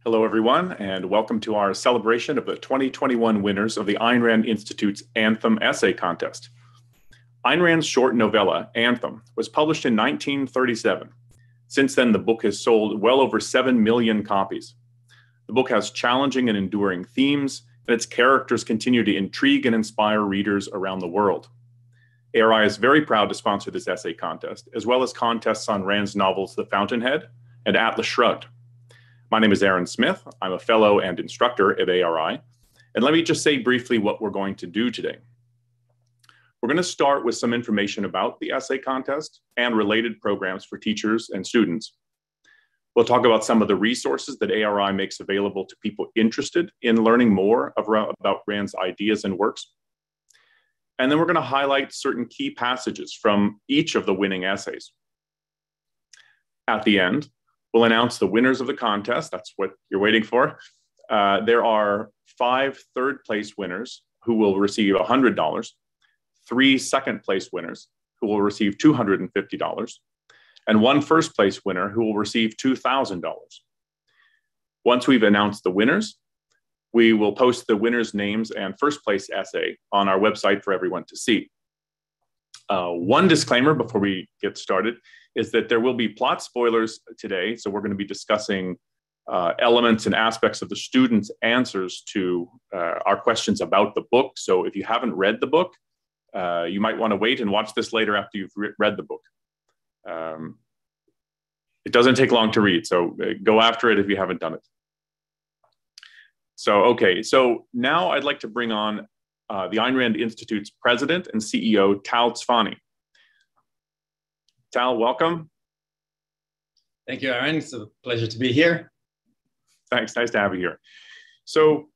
Hello, everyone, and welcome to our celebration of the 2021 winners of the Ayn Rand Institute's Anthem essay contest. Ayn Rand's short novella, Anthem, was published in 1937. Since then, the book has sold well over 7 million copies. The book has challenging and enduring themes, and its characters continue to intrigue and inspire readers around the world. ARI is very proud to sponsor this essay contest, as well as contests on Rand's novels The Fountainhead and Atlas Shrugged. My name is Aaron Smith. I'm a fellow and instructor at ARI. And let me just say briefly what we're going to do today. We're going to start with some information about the essay contest and related programs for teachers and students. We'll talk about some of the resources that ARI makes available to people interested in learning more about Rand's ideas and works. And then we're going to highlight certain key passages from each of the winning essays. At the end, we'll announce the winners of the contest. That's what you're waiting for. There are 5 third-place winners who will receive $100, 3 second-place winners who will receive $250, and 1 first-place winner who will receive $2,000. Once we've announced the winners, we will post the winners' names and first-place essay on our website for everyone to see. One disclaimer before we get started is that there will be plot spoilers today. So we're going to be discussing elements and aspects of the students' answers to our questions about the book. So if you haven't read the book, you might want to wait and watch this later after you've read the book. It doesn't take long to read, so go after it if you haven't done it. So now I'd like to bring on the Ayn Rand Institute's president and CEO, Tal Tzfani. Tal, welcome. Thank you, Aaron. It's a pleasure to be here. Thanks. Nice to have you here. So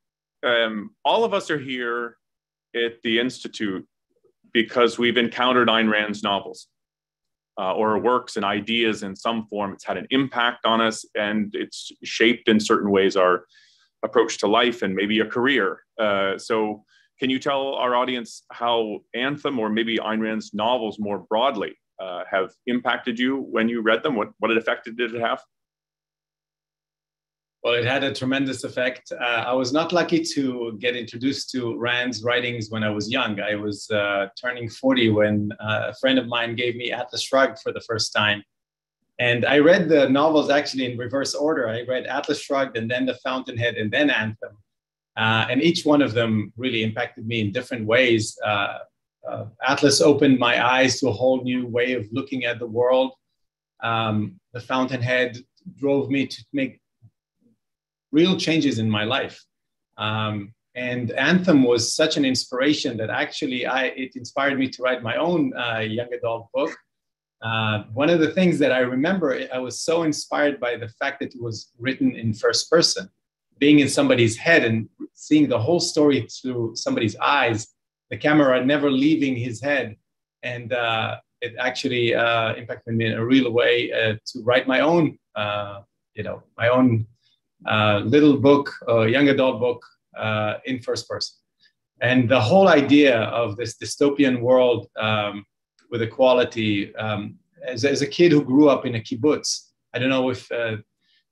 all of us are here at the Institute because we've encountered Ayn Rand's novels or works and ideas in some form. It's had an impact on us, and it's shaped in certain ways our approach to life and maybe a career. So can you tell our audience how Anthem, or maybe Ayn Rand's novels more broadly, have impacted you when you read them? What effect did it have? Well, it had a tremendous effect. I was not lucky to get introduced to Rand's writings when I was young. I was turning 40 when a friend of mine gave me Atlas Shrugged for the first time. And I read the novels actually in reverse order. I read Atlas Shrugged and then The Fountainhead and then Anthem. And each one of them really impacted me in different ways. Atlas opened my eyes to a whole new way of looking at the world. The Fountainhead drove me to make real changes in my life. And Anthem was such an inspiration that actually it inspired me to write my own young adult book. One of the things that I remember, I was so inspired by the fact that it was written in first person, being in somebody's head and seeing the whole story through somebody's eyes, the camera never leaving his head. And it actually impacted me in a real way to write my own, little book, young adult book in first person. And the whole idea of this dystopian world with equality, as a kid who grew up in a kibbutz, I don't know if the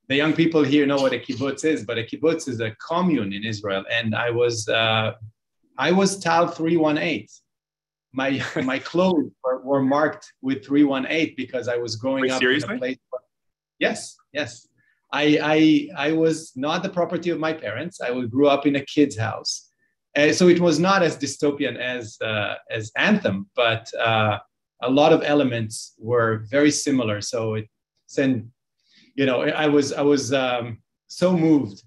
young people here know what a kibbutz is, but a kibbutz is a commune in Israel. And I was Tal 318. My clothes were marked with 318 because I was growing up in a place. Yes. I was not the property of my parents. I grew up in a kid's house. So it was not as dystopian as Anthem, but a lot of elements were very similar. So I was so moved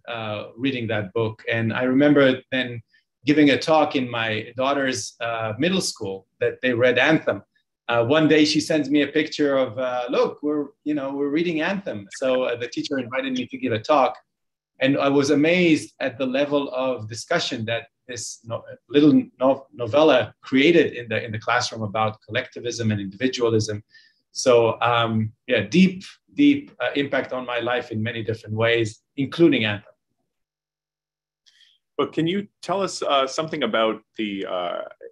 reading that book. And I remember then giving a talk in my daughter's middle school that they read Anthem. One day she sends me a picture of, look, we're reading Anthem. So the teacher invited me to give a talk. And I was amazed at the level of discussion that this little novella created in the classroom about collectivism and individualism. So deep impact on my life in many different ways, including Anthem. But can you tell us something about the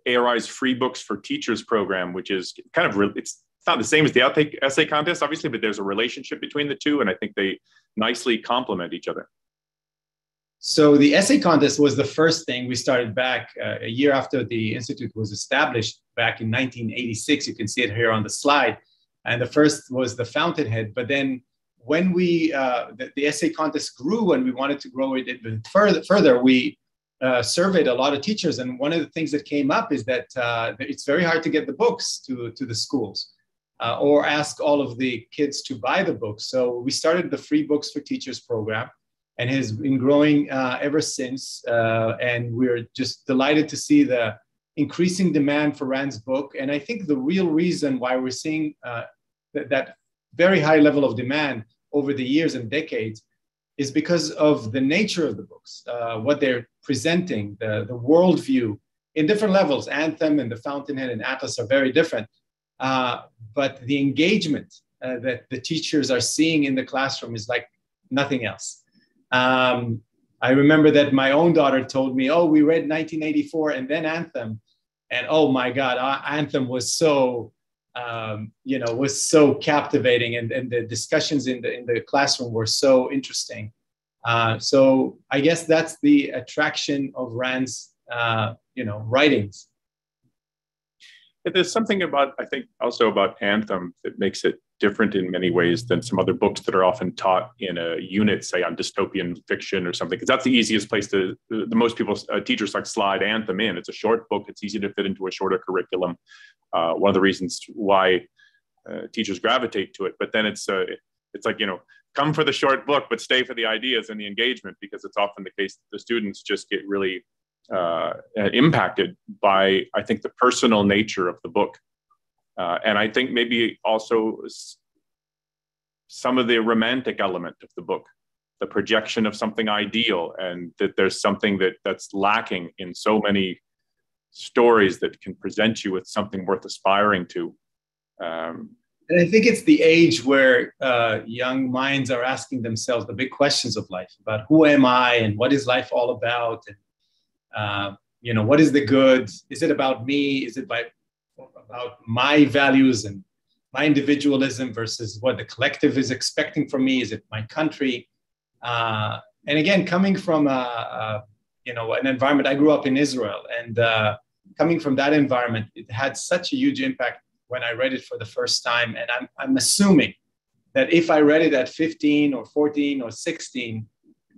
ARI's Free Books for Teachers program, which is kind of, it's not the same as the essay contest, obviously, but there's a relationship between the two, and I think they nicely complement each other. So the essay contest was the first thing we started back a year after the Institute was established back in 1986. You can see it here on the slide. And the first was the Fountainhead. But then when the essay contest grew and we wanted to grow it even further, we surveyed a lot of teachers. And one of the things that came up is that it's very hard to get the books to the schools or ask all of the kids to buy the books. So we started the Free Books for Teachers program, and has been growing ever since. And we're just delighted to see the increasing demand for Rand's book. And I think the real reason why we're seeing that very high level of demand over the years and decades is because of the nature of the books, what they're presenting, the worldview in different levels. Anthem and the Fountainhead and Atlas are very different. But the engagement that the teachers are seeing in the classroom is like nothing else. I remember that my own daughter told me, oh, we read 1984 and then Anthem. And oh my God, Anthem was so, was so captivating, and the discussions in the classroom were so interesting. So I guess that's the attraction of Rand's, writings. There's something about, I think, also about Anthem that makes it different in many ways than some other books that are often taught in a unit, say on dystopian fiction or something, because that's the easiest place the most people, teachers like slide Anthem in. It's a short book. It's easy to fit into a shorter curriculum. One of the reasons why teachers gravitate to it. But then it's like, come for the short book, but stay for the ideas and the engagement, because it's often the case that the students just get really impacted by, I think, the personal nature of the book. And I think maybe also some of the romantic element of the book, the projection of something ideal, and that there's something that's lacking in so many stories that can present you with something worth aspiring to. And I think it's the age where young minds are asking themselves the big questions of life about who am I and what is life all about? And, what is the good? Is it about me? Is it about my values and my individualism versus what the collective is expecting from me? Is it my country? And again, coming from an environment, I grew up in Israel, and coming from that environment, it had such a huge impact when I read it for the first time. And I'm assuming that if I read it at 15 or 14 or 16,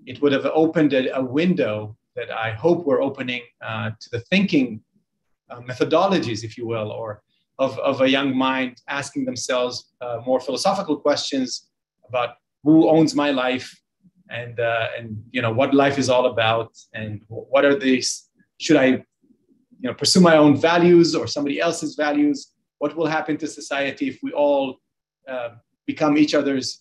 it would have opened a window that I hope we're opening to the thinking methodologies, if you will, or of a young mind asking themselves more philosophical questions about who owns my life, and what life is all about, and what are these? Should I, pursue my own values or somebody else's values? What will happen to society if we all become each other's,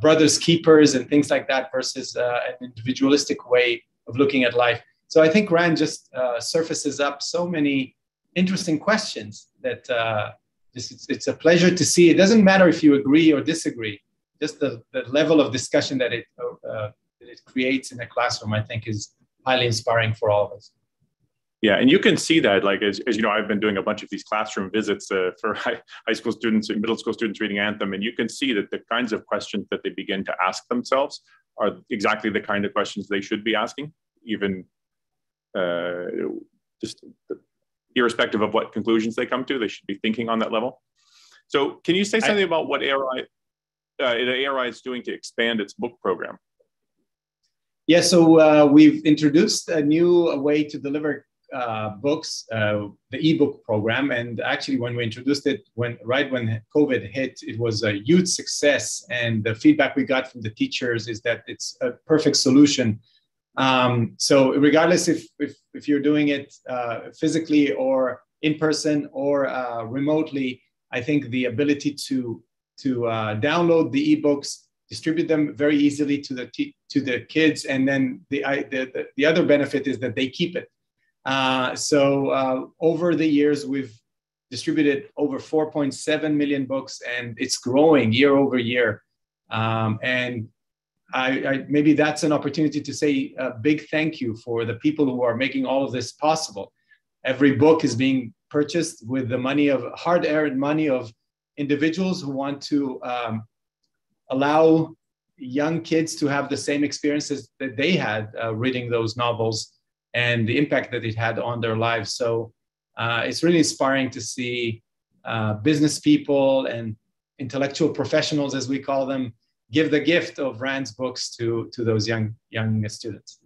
brothers keepers and things like that, versus an individualistic way of looking at life? So I think Rand just surfaces up so many interesting questions that it's a pleasure to see. It doesn't matter if you agree or disagree. Just the level of discussion that it creates in a classroom, I think, is highly inspiring for all of us. Yeah, and you can see that, like, as you know, I've been doing a bunch of these classroom visits for high school students and middle school students reading Anthem, and you can see that the kinds of questions that they begin to ask themselves are exactly the kind of questions they should be asking, even just irrespective of what conclusions they come to. They should be thinking on that level. So can you say something about what ARI is doing to expand its book program? Yeah, so we've introduced a new way to deliver books, the ebook program. And actually, when we introduced it, right when COVID hit, it was a huge success. And the feedback we got from the teachers is that it's a perfect solution. So regardless if you're doing it physically or in person or remotely, I think the ability to download the ebooks, distribute them very easily to the kids, and then the other benefit is that they keep it. So over the years, we've distributed over 4.7 million books, and it's growing year over year. And I maybe that's an opportunity to say a big thank you for the people who are making all of this possible. Every book is being purchased with the money of hard-earned money of individuals who want to allow young kids to have the same experiences that they had reading those novels and the impact that it had on their lives. So it's really inspiring to see business people and intellectual professionals, as we call them, give the gift of Rand's books to those young students.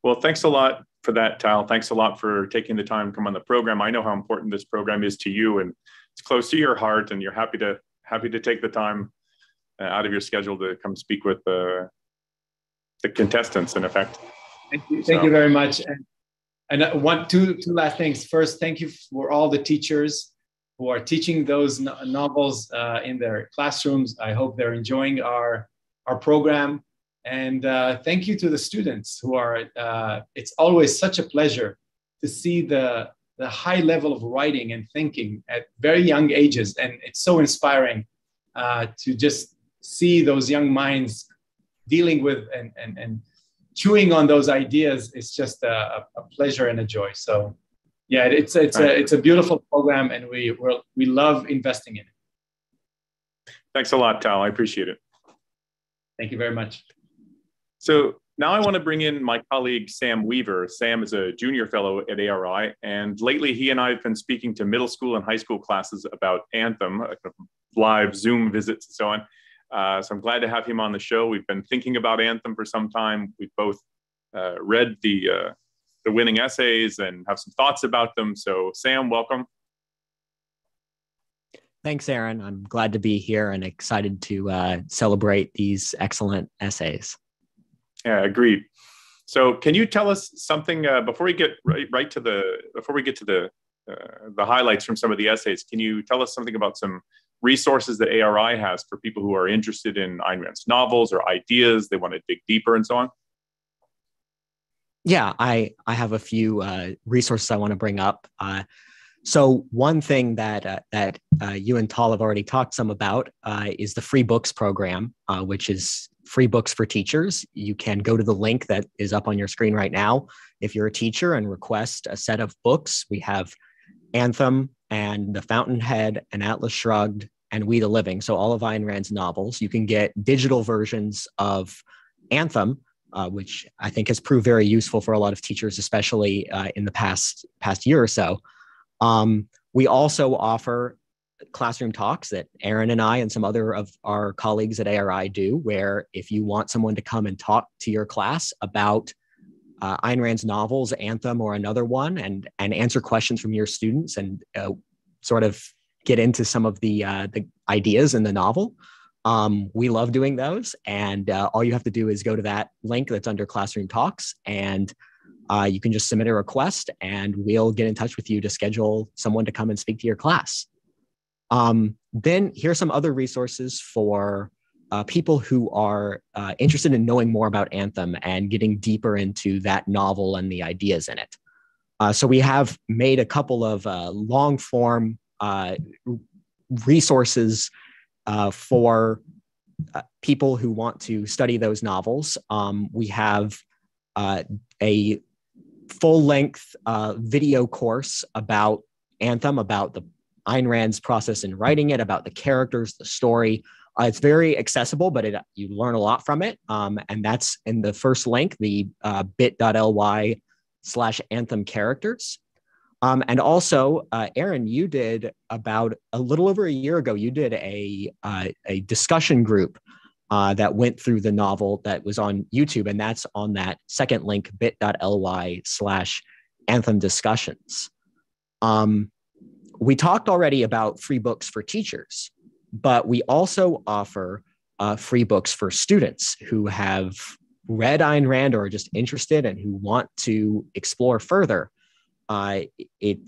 Well, thanks a lot for that, Tal. Thanks a lot for taking the time to come on the program. I know how important this program is to you, and it's close to your heart, and you're happy to take the time out of your schedule to come speak with the contestants, in effect. Thank you very much. And two last things. First, thank you for all the teachers who are teaching those novels in their classrooms. I hope they're enjoying our program. And thank you to the students who are, it's always such a pleasure to see the high level of writing and thinking at very young ages. And it's so inspiring to just see those young minds dealing with and chewing on those ideas. Is just a pleasure and a joy. So yeah, it's a beautiful program, and we love investing in it. Thanks a lot, Tal. I appreciate it. Thank you very much. So now I want to bring in my colleague, Sam Weaver. Sam is a junior fellow at ARI, and lately he and I have been speaking to middle school and high school classes about Anthem, live Zoom visits and so on. So I'm glad to have him on the show. We've been thinking about Anthem for some time. We've both read the winning essays and have some thoughts about them. So Sam, welcome. Thanks, Aaron. I'm glad to be here and excited to celebrate these excellent essays. Yeah, agreed. So can you tell us something before we get to the highlights from some of the essays? Can you tell us something about some resources that ARI has for people who are interested in Ayn Rand's novels or ideas, they want to dig deeper and so on? Yeah, I have a few resources I want to bring up. So one thing that you and Tal have already talked some about is the free books program, which is free books for teachers. You can go to the link that is up on your screen right now if you're a teacher and request a set of books. We have Anthem and The Fountainhead and Atlas Shrugged and We the Living. So all of Ayn Rand's novels. You can get digital versions of Anthem, which I think has proved very useful for a lot of teachers, especially in the past year or so. We also offer classroom talks that Aaron and I and some other of our colleagues at ARI do, where if you want someone to come and talk to your class about Ayn Rand's novels, Anthem, or another one, and answer questions from your students and sort of get into some of the ideas in the novel. We love doing those. And all you have to do is go to that link that's under Classroom Talks, and you can just submit a request and we'll get in touch with you to schedule someone to come and speak to your class. Then here's some other resources for people who are interested in knowing more about Anthem and getting deeper into that novel and the ideas in it. So we have made a couple of long form resources for people who want to study those novels. We have a full-length video course about Anthem, about the Ayn Rand's process in writing it, about the characters, the story. It's very accessible, but you learn a lot from it. And that's in the first link, the bit.ly/Anthem characters. And also, Aaron, you did about a little over a year ago, you did a discussion group that went through the novel that was on YouTube, and that's on that second link, bit.ly/Anthem discussions. We talked already about free books for teachers, but we also offer free books for students who have read Ayn Rand or are just interested and who want to explore further. You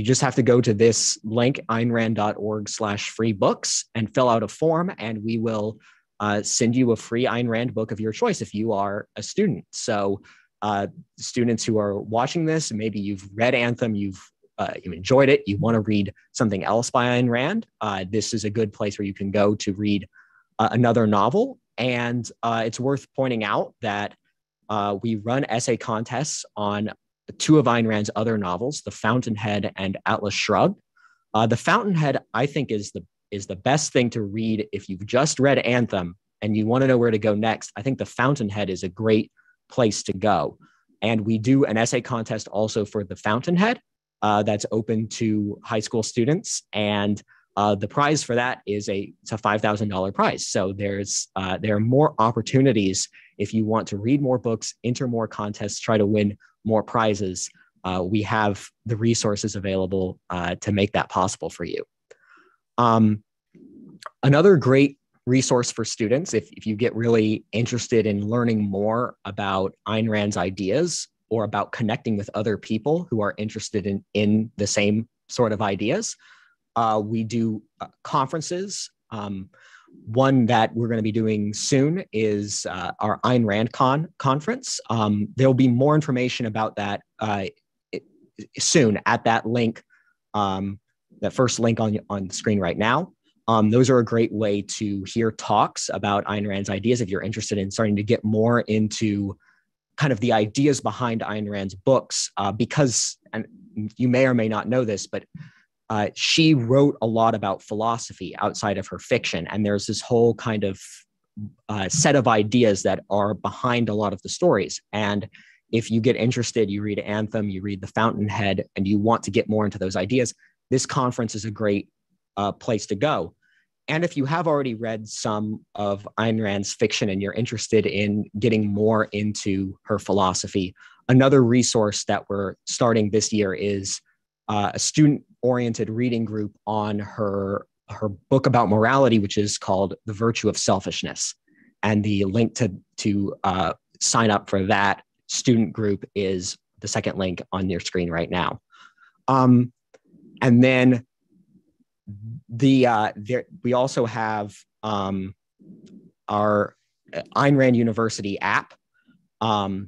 just have to go to this link, aynrand.org/free books, and fill out a form, and we will send you a free Ayn Rand book of your choice if you are a student. So students who are watching this, maybe you've read Anthem, you enjoyed it, you want to read something else by Ayn Rand, this is a good place where you can go to read another novel. And it's worth pointing out that we run essay contests on two of Ayn Rand's other novels, The Fountainhead and Atlas Shrugged. The Fountainhead, I think, is the best thing to read if you've just read Anthem and you want to know where to go next, I think the Fountainhead is a great place to go. And we do an essay contest also for the Fountainhead that's open to high school students. And the prize for that is it's a $5,000 prize. So there are more opportunities if you want to read more books, enter more contests, try to win more prizes. We have the resources available to make that possible for you. Another great resource for students, if you get really interested in learning more about Ayn Rand's ideas or about connecting with other people who are interested in the same sort of ideas, we do conferences. One that we're going to be doing soon is our Ayn Rand conference. There'll be more information about that soon at that link, that first link on the screen right now. Those are a great way to hear talks about Ayn Rand's ideas if you're interested in starting to get more into kind of the ideas behind Ayn Rand's books, because, and you may or may not know this, but she wrote a lot about philosophy outside of her fiction. And there's this whole kind of set of ideas that are behind a lot of the stories. And if you get interested, you read Anthem, you read The Fountainhead, and you want to get more into those ideas, this conference is a great place to go. And if you have already read some of Ayn Rand's fiction and you're interested in getting more into her philosophy, another resource that we're starting this year is a student-oriented reading group on her book about morality, which is called The Virtue of Selfishness. And the link to sign up for that student group is the second link on your screen right now. And then we also have our Ayn Rand University app.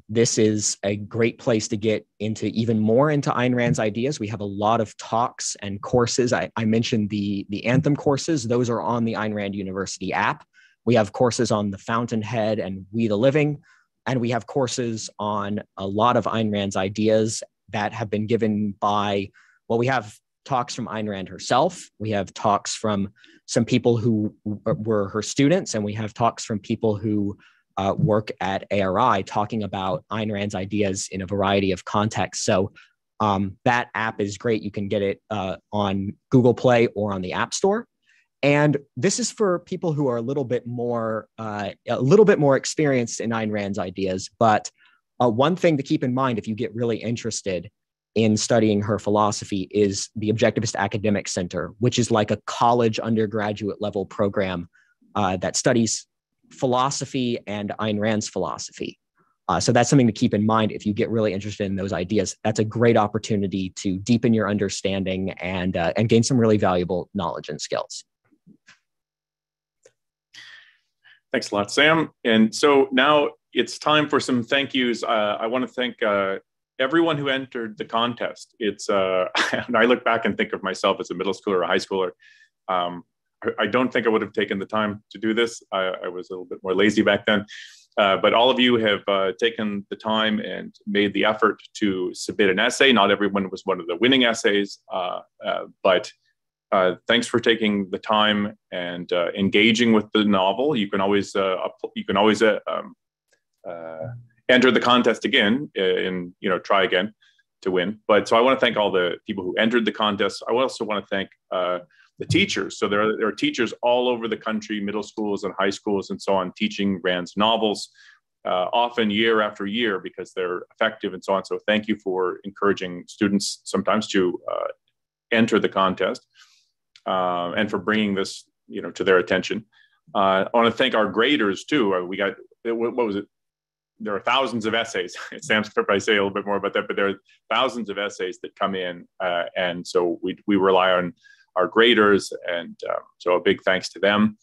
This is a great place to get even more into Ayn Rand's ideas. We have a lot of talks and courses. I mentioned the Anthem courses. Those are on the Ayn Rand University app. We have courses on the Fountainhead and We the Living, and we have courses on a lot of Ayn Rand's ideas that have been given by, well, we have talks from Ayn Rand herself. We have talks from some people who were her students, and we have talks from people who work at ARI talking about Ayn Rand's ideas in a variety of contexts. So that app is great. You can get it on Google Play or on the App Store. And this is for people who are a little bit more experienced in Ayn Rand's ideas. But one thing to keep in mind if you get really interested in studying her philosophy is the Objectivist Academic Center, which is like a college undergraduate level program that studies philosophy and Ayn Rand's philosophy. So that's something to keep in mind if you get really interested in those ideas. That's a great opportunity to deepen your understanding and gain some really valuable knowledge and skills. Thanks a lot, Sam. And so now it's time for some thank yous. I want to thank everyone who entered the contest. It's and I look back and think of myself as a middle schooler or a high schooler. I don't think I would have taken the time to do this. I was a little bit more lazy back then. But all of you have taken the time and made the effort to submit an essay. Not everyone was one of the winning essays, but thanks for taking the time and engaging with the novel. You can always enter the contest again and try again to win. But so I want to thank all the people who entered the contest. I also want to thank the teachers. So there are teachers all over the country, middle schools and high schools and so on, teaching Rand's novels, often year after year because they're effective and so on. So thank you for encouraging students sometimes to enter the contest and for bringing this, to their attention. I want to thank our graders too. We got, what was it? There are thousands of essays. Sam's could probably say a little bit more about that, but there are thousands of essays that come in. And so we rely on our graders. And so a big thanks to them.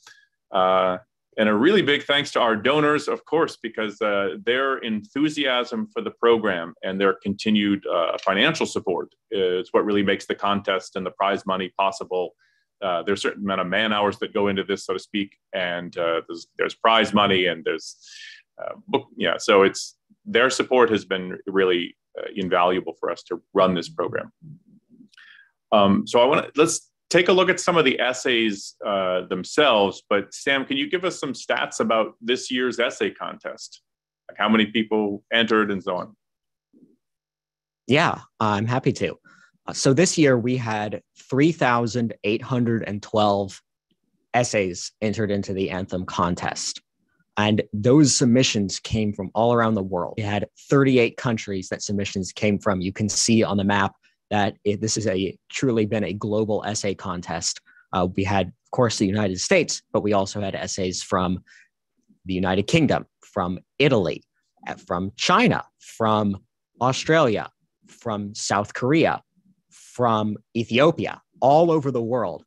And a really big thanks to our donors, of course, because their enthusiasm for the program and their continued financial support is what really makes the contest and the prize money possible. There's a certain amount of man hours that go into this, so to speak, and there's prize money and there's so it's their support has been really invaluable for us to run this program. So let's take a look at some of the essays themselves. But Sam, can you give us some stats about this year's essay contest? Like how many people entered and so on? Yeah, I'm happy to. So this year we had 3,812 essays entered into the Anthem contest. And those submissions came from all around the world. We had 38 countries that submissions came from. You can see on the map that this is truly been a global essay contest. We had, of course, the United States, but we also had essays from the United Kingdom, from Italy, from China, from Australia, from South Korea, from Ethiopia, all over the world,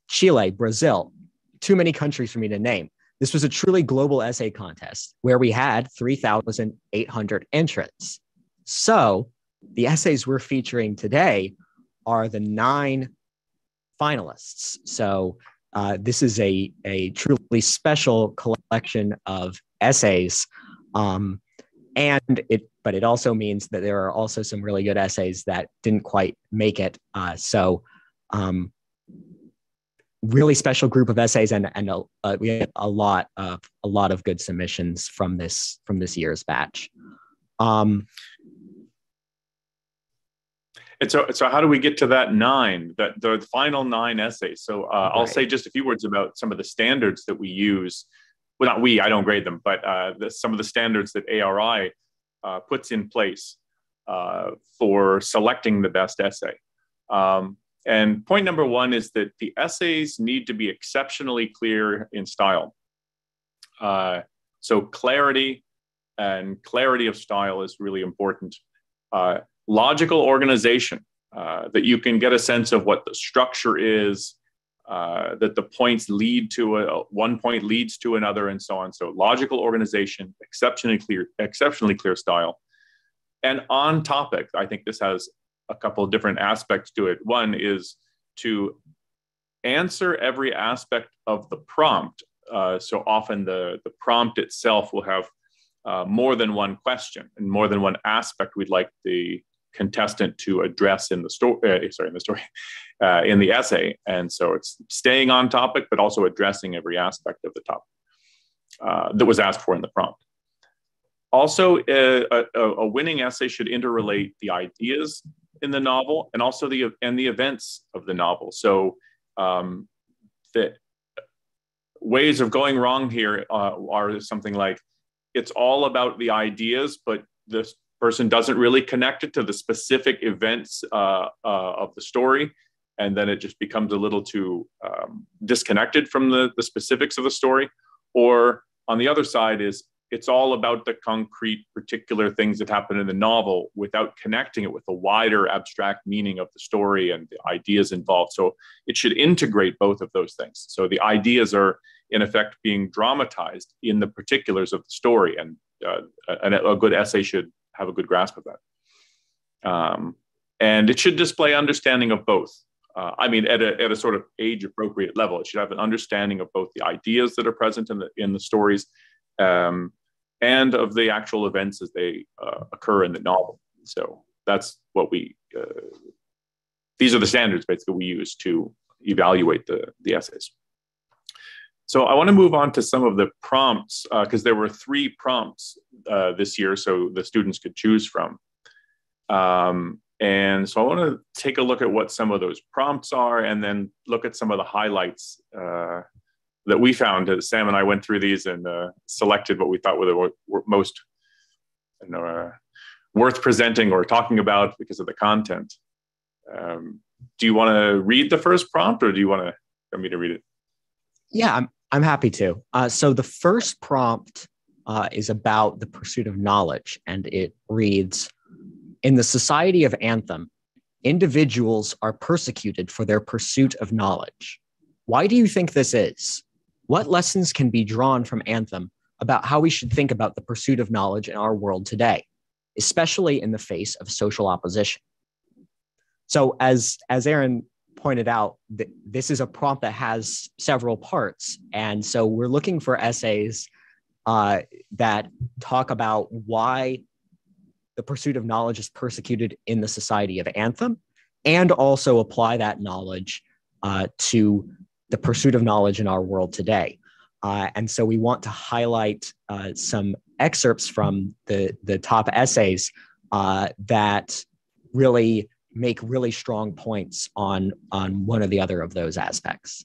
Chile, Brazil, too many countries for me to name. This was a truly global essay contest where we had 3,800 entrants. So the essays we're featuring today are the 9 finalists. So this is a truly special collection of essays. But it also means that there are also some really good essays that didn't quite make it. Really special group of essays, and we had a lot of good submissions from this year's batch. And so how do we get to that 9, the final 9 essays? So I'll say just a few words about some of the standards that we use. Well, not we, I don't grade them, but some of the standards that ARI puts in place for selecting the best essay. And point number 1 is that the essays need to be exceptionally clear in style. So clarity of style is really important. Logical organization, that you can get a sense of what the structure is, that the points lead to one point leads to another, and so on. So logical organization, exceptionally clear style, and on topic. I think this has a couple of different aspects to it. One is to answer every aspect of the prompt. So often the prompt itself will have more than one question and more than one aspect we'd like the contestant to address in the essay. And so it's staying on topic, but also addressing every aspect of the topic that was asked for in the prompt. Also, a winning essay should interrelate the ideas in the novel and also the events of the novel. So the ways of going wrong here are something like, it's all about the ideas, but this person doesn't really connect it to the specific events of the story. And then it just becomes a little too disconnected from the specifics of the story. Or on the other side is, it's all about the concrete, particular things that happen in the novel without connecting it with the wider abstract meaning of the story and the ideas involved. So it should integrate both of those things. So the ideas are, in effect, being dramatized in the particulars of the story, and a good essay should have a good grasp of that. And it should display understanding of both. At a sort of age-appropriate level. It should have an understanding of both the ideas that are present in the stories, and of the actual events as they occur in the novel. So that's what these are the standards basically we use to evaluate the essays. So I want to move on to some of the prompts, because there were 3 prompts this year, so the students could choose from. And so I want to take a look at what some of those prompts are, and then look at some of the highlights that we found. Sam and I went through these and selected what we thought were most worth presenting or talking about because of the content. Do you want to read the first prompt, or do you want me to read it? Yeah, I'm happy to. So the first prompt is about the pursuit of knowledge, and it reads, in the society of Anthem, individuals are persecuted for their pursuit of knowledge. Why do you think this is? What lessons can be drawn from Anthem about how we should think about the pursuit of knowledge in our world today, especially in the face of social opposition? So as Aaron pointed out, this is a prompt that has several parts. And so we're looking for essays that talk about why the pursuit of knowledge is persecuted in the society of Anthem, and also apply that knowledge to the pursuit of knowledge in our world today. And so we want to highlight some excerpts from the top essays that really make really strong points on one or the other of those aspects.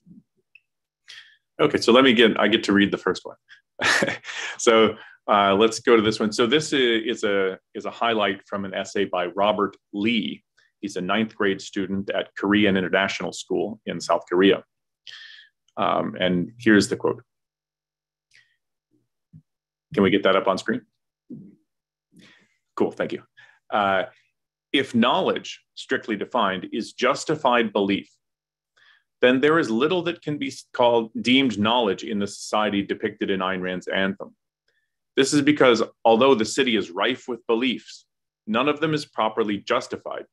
Okay, so I get to read the first one. So let's go to this one. So this is a highlight from an essay by Robert Lee. He's a 9th grade student at Korean International School in South Korea. And here's the quote. Can we get that up on screen? Cool, thank you. If knowledge, strictly defined, is justified belief, then there is little that can be deemed knowledge in the society depicted in Ayn Rand's Anthem. This is because although the city is rife with beliefs, none of them is properly justified.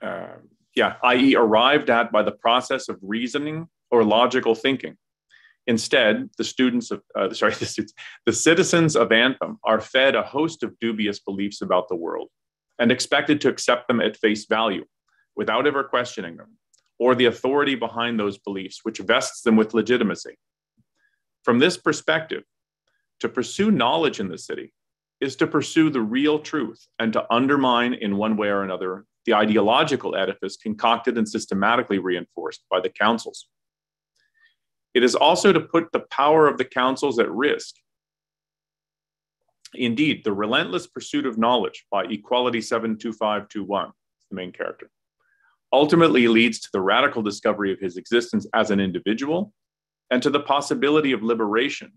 I.e. arrived at by the process of reasoning or logical thinking. Instead, the citizens of Anthem are fed a host of dubious beliefs about the world and expected to accept them at face value without ever questioning them, or the authority behind those beliefs, which vests them with legitimacy. From this perspective, to pursue knowledge in the city is to pursue the real truth and to undermine in one way or another the ideological edifice concocted and systematically reinforced by the councils. It is also to put the power of the councils at risk. Indeed, the relentless pursuit of knowledge by Equality 72521, the main character, ultimately leads to the radical discovery of his existence as an individual and to the possibility of liberation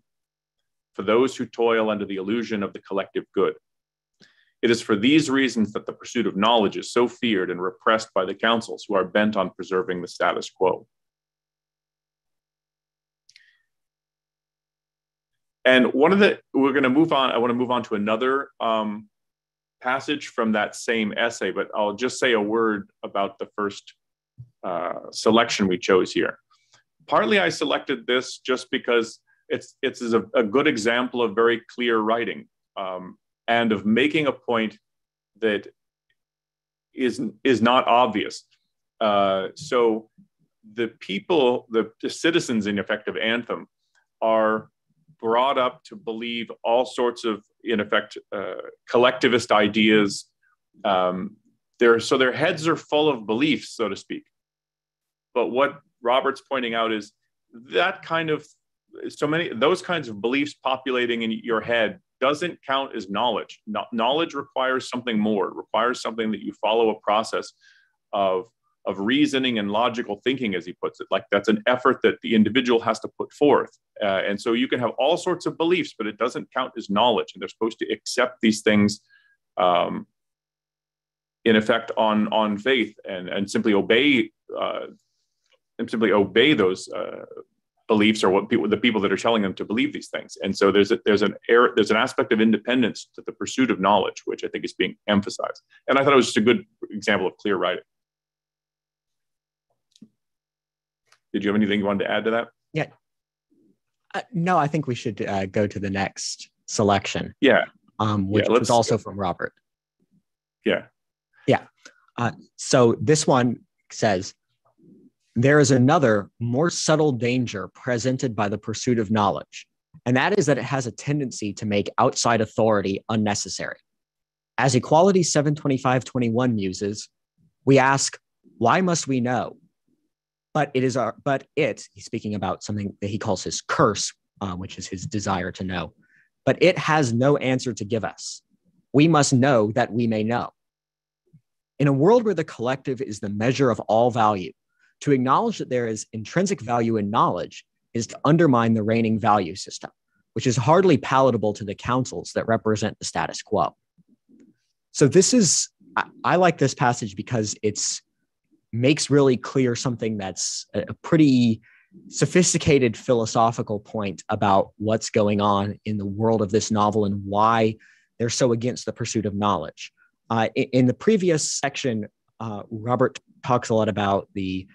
for those who toil under the illusion of the collective good. It is for these reasons that the pursuit of knowledge is so feared and repressed by the councils who are bent on preserving the status quo. And I want to move on to another passage from that same essay, but I'll just say a word about the first selection we chose here. Partly I selected this just because it's a good example of very clear writing and of making a point that is not obvious. So the people, the citizens in effect of Anthem are brought up to believe all sorts of, in effect, collectivist ideas. So their heads are full of beliefs, so to speak. But what Robert's pointing out is that those kinds of beliefs populating in your head doesn't count as knowledge. Knowledge requires something more. It requires something that you follow a process of reasoning and logical thinking, as he puts it. Like that's an effort that the individual has to put forth. And so you can have all sorts of beliefs, but it doesn't count as knowledge. And they're supposed to accept these things in effect on faith and simply obey those beliefs or the people that are telling them to believe these things. And so there's an aspect of independence to the pursuit of knowledge, which I think is being emphasized. And I thought it was just a good example of clear writing. Did you have anything you wanted to add to that? Yeah. No, I think we should go to the next selection. Yeah. Which was also from Robert. Yeah. Yeah. So this one says, there is another more subtle danger presented by the pursuit of knowledge, and that is that it has a tendency to make outside authority unnecessary. As Equality 72521 muses, we ask, why must we know? But he's speaking about something that he calls his curse, which is his desire to know. But it has no answer to give us. We must know that we may know. In a world where the collective is the measure of all value, to acknowledge that there is intrinsic value in knowledge is to undermine the reigning value system, which is hardly palatable to the councils that represent the status quo. So I like this passage because it's makes really clear something that's a pretty sophisticated philosophical point about what's going on in the world of this novel and why they're so against the pursuit of knowledge. In the previous section, Robert talks a lot about the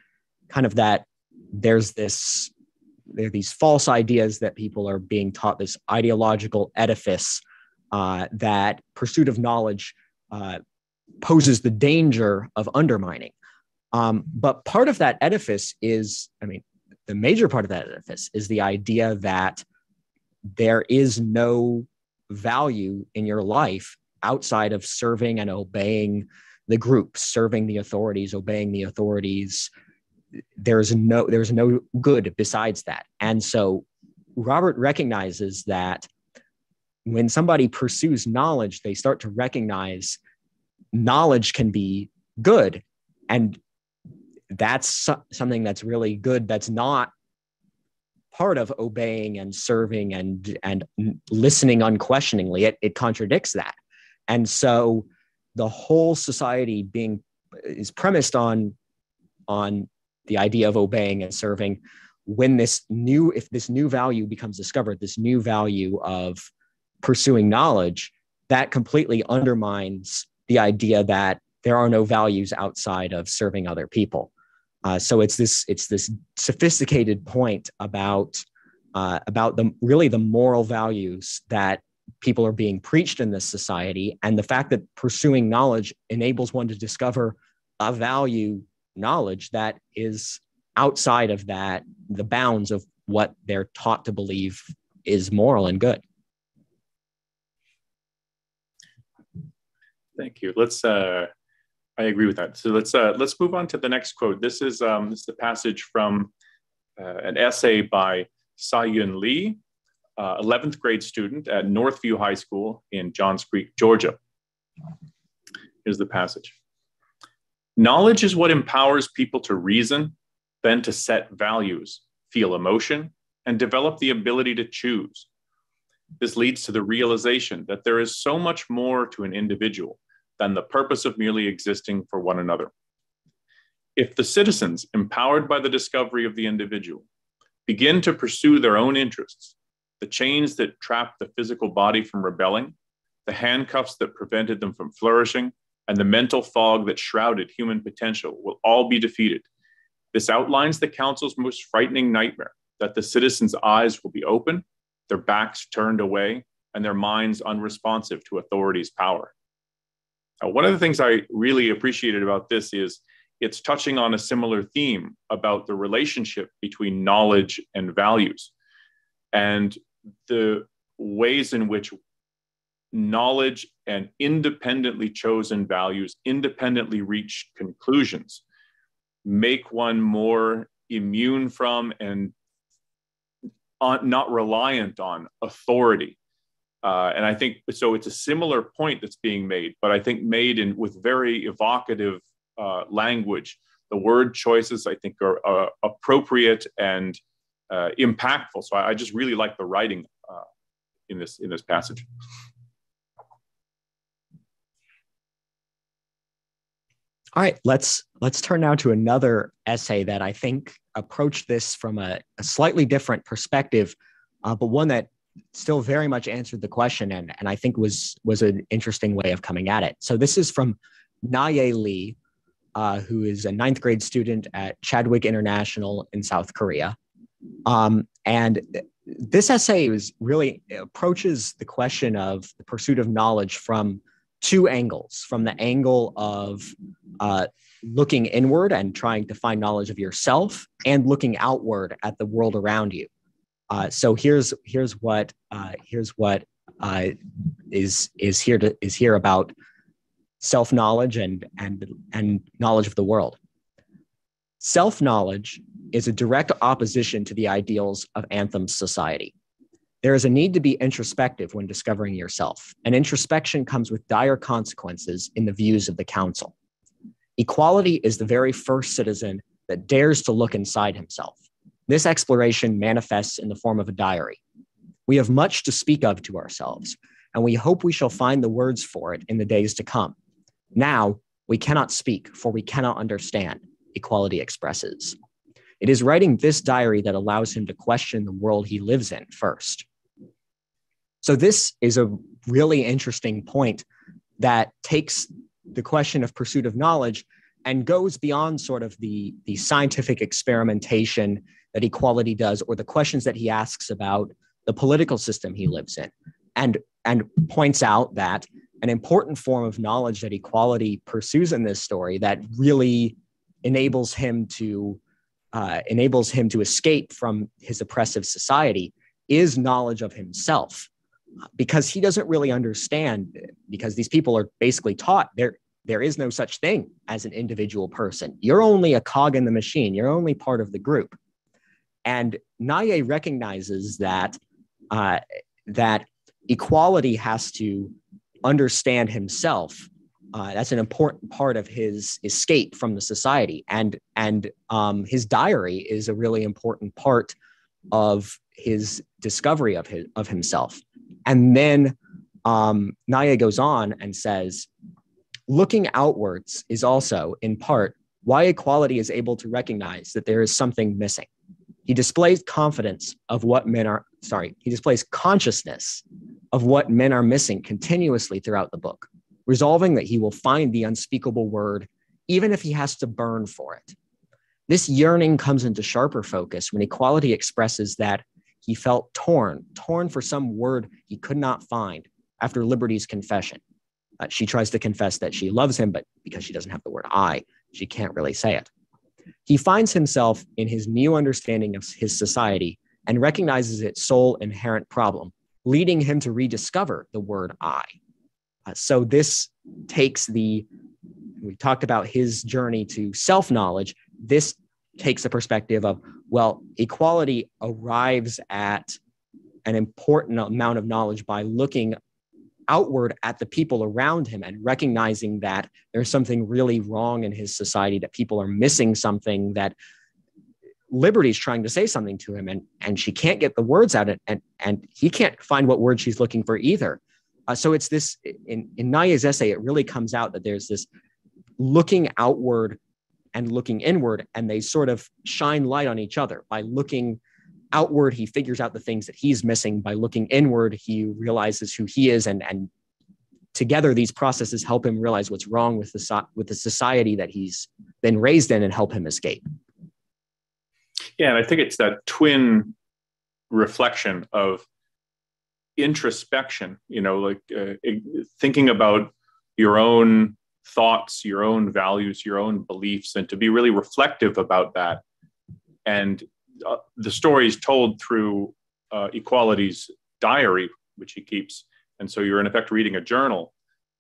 kind of that there are these false ideas that people are being taught, this ideological edifice that pursuit of knowledge poses the danger of undermining. But part of that edifice is, the major part of that edifice is the idea that there is no value in your life outside of serving and obeying the group, serving the authorities, obeying the authorities. There's no good besides that. And so Robert recognizes that when somebody pursues knowledge, they start to recognize knowledge can be good. And that's something that's really good. That's not part of obeying and serving and listening unquestioningly. It contradicts that. And so the whole society is premised on the idea of obeying and serving. If this new value becomes discovered, this new value of pursuing knowledge, that completely undermines the idea that there are no values outside of serving other people. So it's this sophisticated point about the moral values that people are being preached in this society, and the fact that pursuing knowledge enables one to discover a value knowledge that is outside of the bounds of what they're taught to believe is moral and good. Thank you. I agree with that. So let's move on to the next quote. This is the passage from an essay by Sa-Yun Lee, 11th grade student at Northview High School in Johns Creek, Georgia. Here's the passage. Knowledge is what empowers people to reason, then to set values, feel emotion, and develop the ability to choose. This leads to the realization that there is so much more to an individual than the purpose of merely existing for one another. If the citizens, empowered by the discovery of the individual, begin to pursue their own interests, the chains that trapped the physical body from rebelling, the handcuffs that prevented them from flourishing, and the mental fog that shrouded human potential will all be defeated. This outlines the council's most frightening nightmare, that the citizens' eyes will be open, their backs turned away, and their minds unresponsive to authority's power. Now, one of the things I really appreciated about this is it's touching on a similar theme about the relationship between knowledge and values, and the ways in which knowledge and independently chosen values, independently reached conclusions, make one more immune from and not reliant on authority. And I think, so it's a similar point that's being made, but I think made with very evocative language. The word choices, I think, are appropriate and impactful. So I just really like the writing in this passage. All right, let's turn now to another essay that I think approached this from a slightly different perspective, but one that still very much answered the question and I think was an interesting way of coming at it. So this is from Na-Ye Lee, who is a 9th grade student at Chadwick International in South Korea. And this essay approaches the question of the pursuit of knowledge from two angles, from the angle of looking inward and trying to find knowledge of yourself, and looking outward at the world around you. So here's what is here about self-knowledge and knowledge of the world. Self-knowledge is a direct opposition to the ideals of Anthem's society. There is a need to be introspective when discovering yourself, and introspection comes with dire consequences in the views of the council. Equality is the very first citizen that dares to look inside himself. This exploration manifests in the form of a diary. We have much to speak of to ourselves, and we hope we shall find the words for it in the days to come. Now, we cannot speak, for we cannot understand, Equality expresses. It is writing this diary that allows him to question the world he lives in first. So this is a really interesting point that takes the question of pursuit of knowledge and goes beyond sort of the scientific experimentation that Equality does, or the questions that he asks about the political system he lives in, and points out that an important form of knowledge that Equality pursues in this story that really enables him to escape from his oppressive society is knowledge of himself, because he doesn't really understand, because these people are basically taught there is no such thing as an individual person. You're only a cog in the machine. You're only part of the group. And Nye recognizes that that equality has to understand himself. That's an important part of his escape from the society. And his diary is a really important part of his discovery of himself. And then Nye goes on and says, looking outwards is also, in part, why equality is able to recognize that there is something missing. He displays consciousness of what men are missing continuously throughout the book, resolving that he will find the unspeakable word, even if he has to burn for it. This yearning comes into sharper focus when equality expresses that he felt torn for some word he could not find after Liberty's confession. She tries to confess that she loves him, but because she doesn't have the word I, she can't really say it. He finds himself in his new understanding of his society and recognizes its sole inherent problem, leading him to rediscover the word I. So this takes we talked about his journey to self-knowledge. This takes a perspective of, well, equality arrives at an important amount of knowledge by looking outward at the people around him and recognizing that there's something really wrong in his society, that people are missing something, that Liberty's trying to say something to him and she can't get the words out, and he can't find what word she's looking for either. So it's this, in Nye's essay, it really comes out that there's this looking outward and looking inward, and they sort of shine light on each other. By looking outward, he figures out the things that he's missing. By looking inward, he realizes who he is, and together these processes help him realize what's wrong with the society that he's been raised in and help him escape. Yeah, and I think it's that twin reflection of introspection, thinking about your own thoughts, your own values, your own beliefs, and to be really reflective about that. And the story is told through Equality's diary, which he keeps. And so you're in effect reading a journal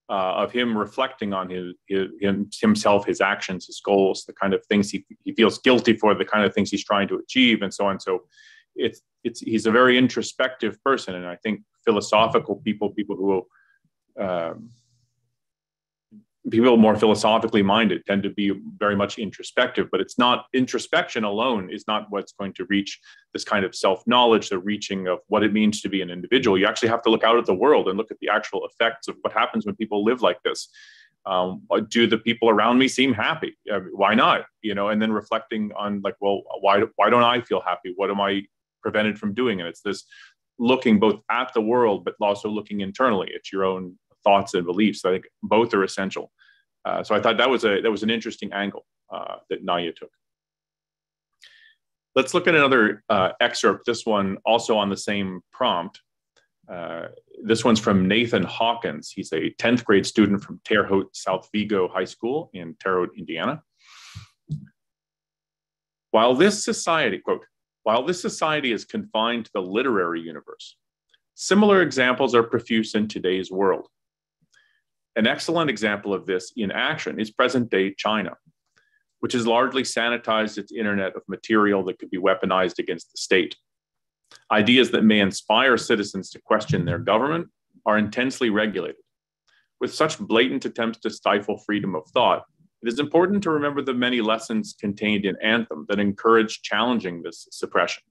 of him reflecting on himself, his actions, his goals, the kind of things he feels guilty for, the kind of things he's trying to achieve, and so on. So he's a very introspective person. And I think philosophical people who people more philosophically minded tend to be very much introspective, but it's not, introspection alone is not what's going to reach this kind of self-knowledge, the reaching of what it means to be an individual. You actually have to look out at the world and look at the actual effects of what happens when people live like this. Do the people around me seem happy? Why not? And then reflecting on why don't I feel happy? What am I prevented from doing? And it's this looking both at the world, but also looking internally at your own thoughts and beliefs. I think both are essential. So I thought that was an interesting angle that Nye took. Let's look at another excerpt. This one also on the same prompt. This one's from Nathan Hawkins. He's a 10th grade student from Terre Haute South Vigo High School in Terre Haute, Indiana. While this society is confined to the literary universe, similar examples are profuse in today's world. An excellent example of this in action is present-day China, which has largely sanitized its internet of material that could be weaponized against the state. Ideas that may inspire citizens to question their government are intensely regulated. With such blatant attempts to stifle freedom of thought, it is important to remember the many lessons contained in Anthem that encourage challenging this suppression.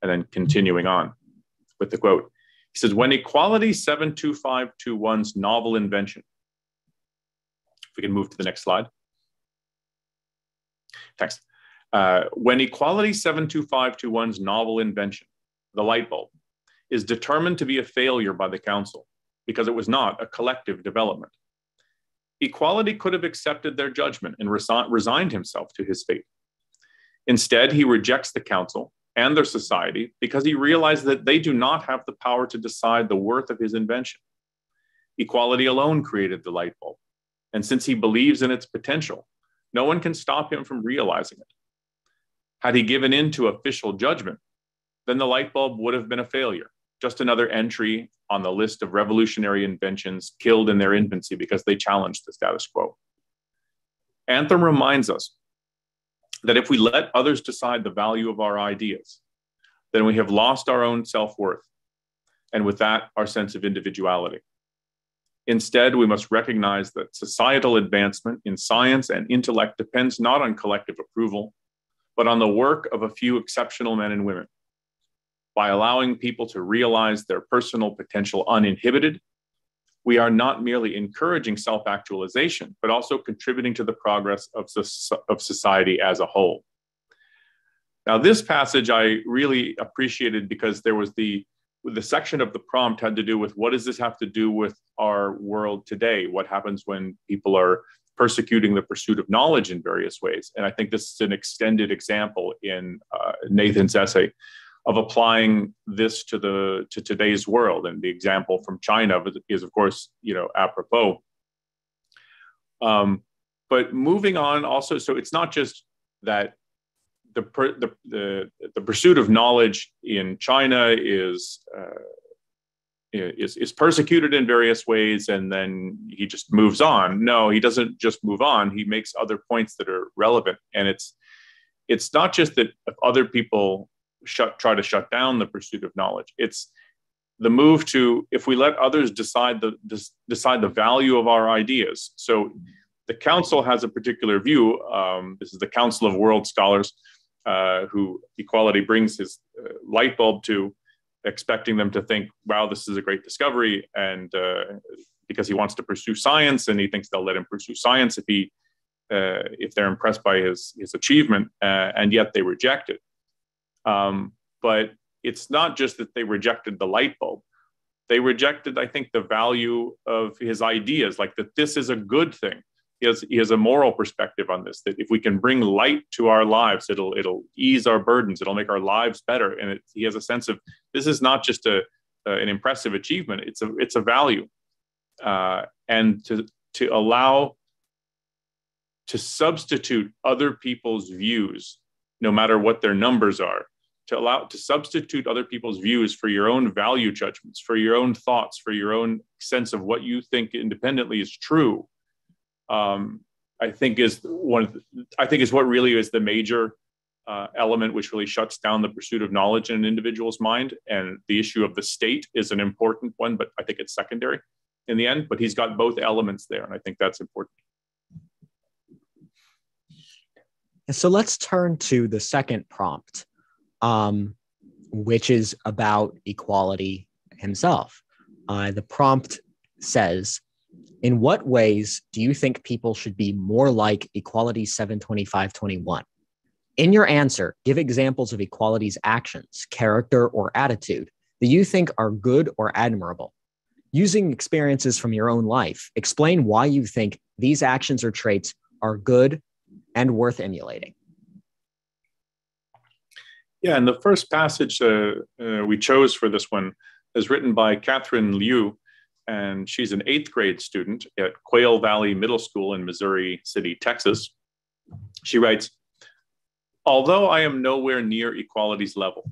And then continuing on with the quote, he says, when Equality 72521's novel invention, if we can move to the next slide. Thanks. When Equality 72521's novel invention, the light bulb, is determined to be a failure by the council because it was not a collective development, Equality could have accepted their judgment and resigned himself to his fate. Instead, he rejects the council and their society because he realized that they do not have the power to decide the worth of his invention. Equality alone created the light bulb, and since he believes in its potential, No one can stop him from realizing it. Had he given in to official judgment, then the light bulb would have been a failure, just another entry on the list of revolutionary inventions killed in their infancy because they challenged the status quo. Anthem reminds us that if we let others decide the value of our ideas, then we have lost our own self-worth, and with that, our sense of individuality. Instead, we must recognize that societal advancement in science and intellect depends not on collective approval, but on the work of a few exceptional men and women. By allowing people to realize their personal potential uninhibited, we are not merely encouraging self-actualization, but also contributing to the progress of society as a whole. Now, this passage I really appreciated because there was the section of the prompt had to do with what does this have to do with our world today? What happens when people are persecuting the pursuit of knowledge in various ways? And I think this is an extended example in Nathan's essay of applying this to today's world. And the example from China is, of course, apropos. But moving on also, so it's not just that the pursuit of knowledge in China is persecuted in various ways, and then he just moves on. No, he doesn't just move on. He makes other points that are relevant, and it's not just that if other people try to shut down the pursuit of knowledge. It's the move to, if we let others decide the value of our ideas. So the council has a particular view. This is the Council of World Scholars, who equality brings his light bulb to, expecting them to think, wow, this is a great discovery. And because he wants to pursue science, and he thinks they'll let him pursue science if they're impressed by his achievement, and yet they reject it. But it's not just that they rejected the light bulb. They rejected, I think, the value of his ideas, like that this is a good thing. He has a moral perspective on this, that if we can bring light to our lives, it'll ease our burdens, it'll make our lives better. And he has a sense of, this is not just an impressive achievement, it's a value. And to allow, to substitute other people's views, no matter what their numbers are, to substitute other people's views for your own value judgments, for your own thoughts, for your own sense of what you think independently is true, I think is what really is the major element which really shuts down the pursuit of knowledge in an individual's mind. And the issue of the state is an important one, but I think it's secondary in the end. But he's got both elements there, and I think that's important. And so let's turn to the second prompt, which is about equality himself. The prompt says, in what ways do you think people should be more like Equality 72521? In your answer, give examples of equality's actions, character, or attitude that you think are good or admirable. Using experiences from your own life, explain why you think these actions or traits are good and worth emulating. Yeah, and the first passage we chose for this one is written by Catherine Liu, and she's an 8th grade student at Quail Valley Middle School in Missouri City, Texas. She writes, although I am nowhere near equality's level,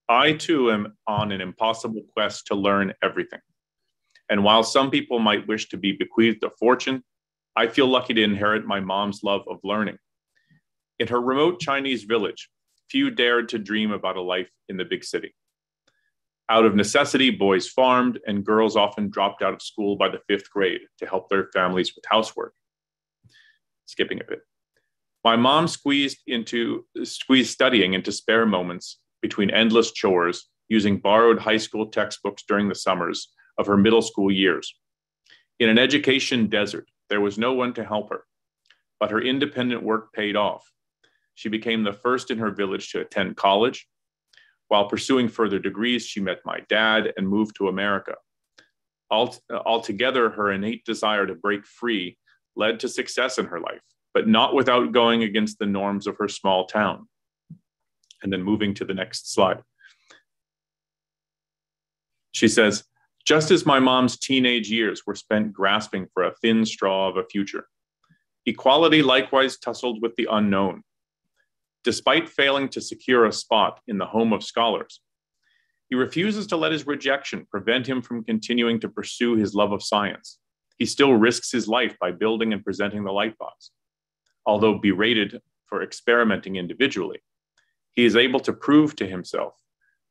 I too am on an impossible quest to learn everything. And while some people might wish to be bequeathed a fortune, I feel lucky to inherit my mom's love of learning. In her remote Chinese village, few dared to dream about a life in the big city. Out of necessity, boys farmed, and girls often dropped out of school by the 5th grade to help their families with housework. Skipping a bit. My mom squeezed studying into spare moments between endless chores, using borrowed high school textbooks during the summers of her middle school years. In an education desert, there was no one to help her, but her independent work paid off. She became the first in her village to attend college. While pursuing further degrees, she met my dad and moved to America. Altogether, her innate desire to break free led to success in her life, but not without going against the norms of her small town. And then moving to the next slide. She says, just as my mom's teenage years were spent grasping for a thin straw of a future, Equality likewise tussled with the unknown. Despite failing to secure a spot in the home of scholars, he refuses to let his rejection prevent him from continuing to pursue his love of science. He still risks his life by building and presenting the lightbox. Although berated for experimenting individually, he is able to prove to himself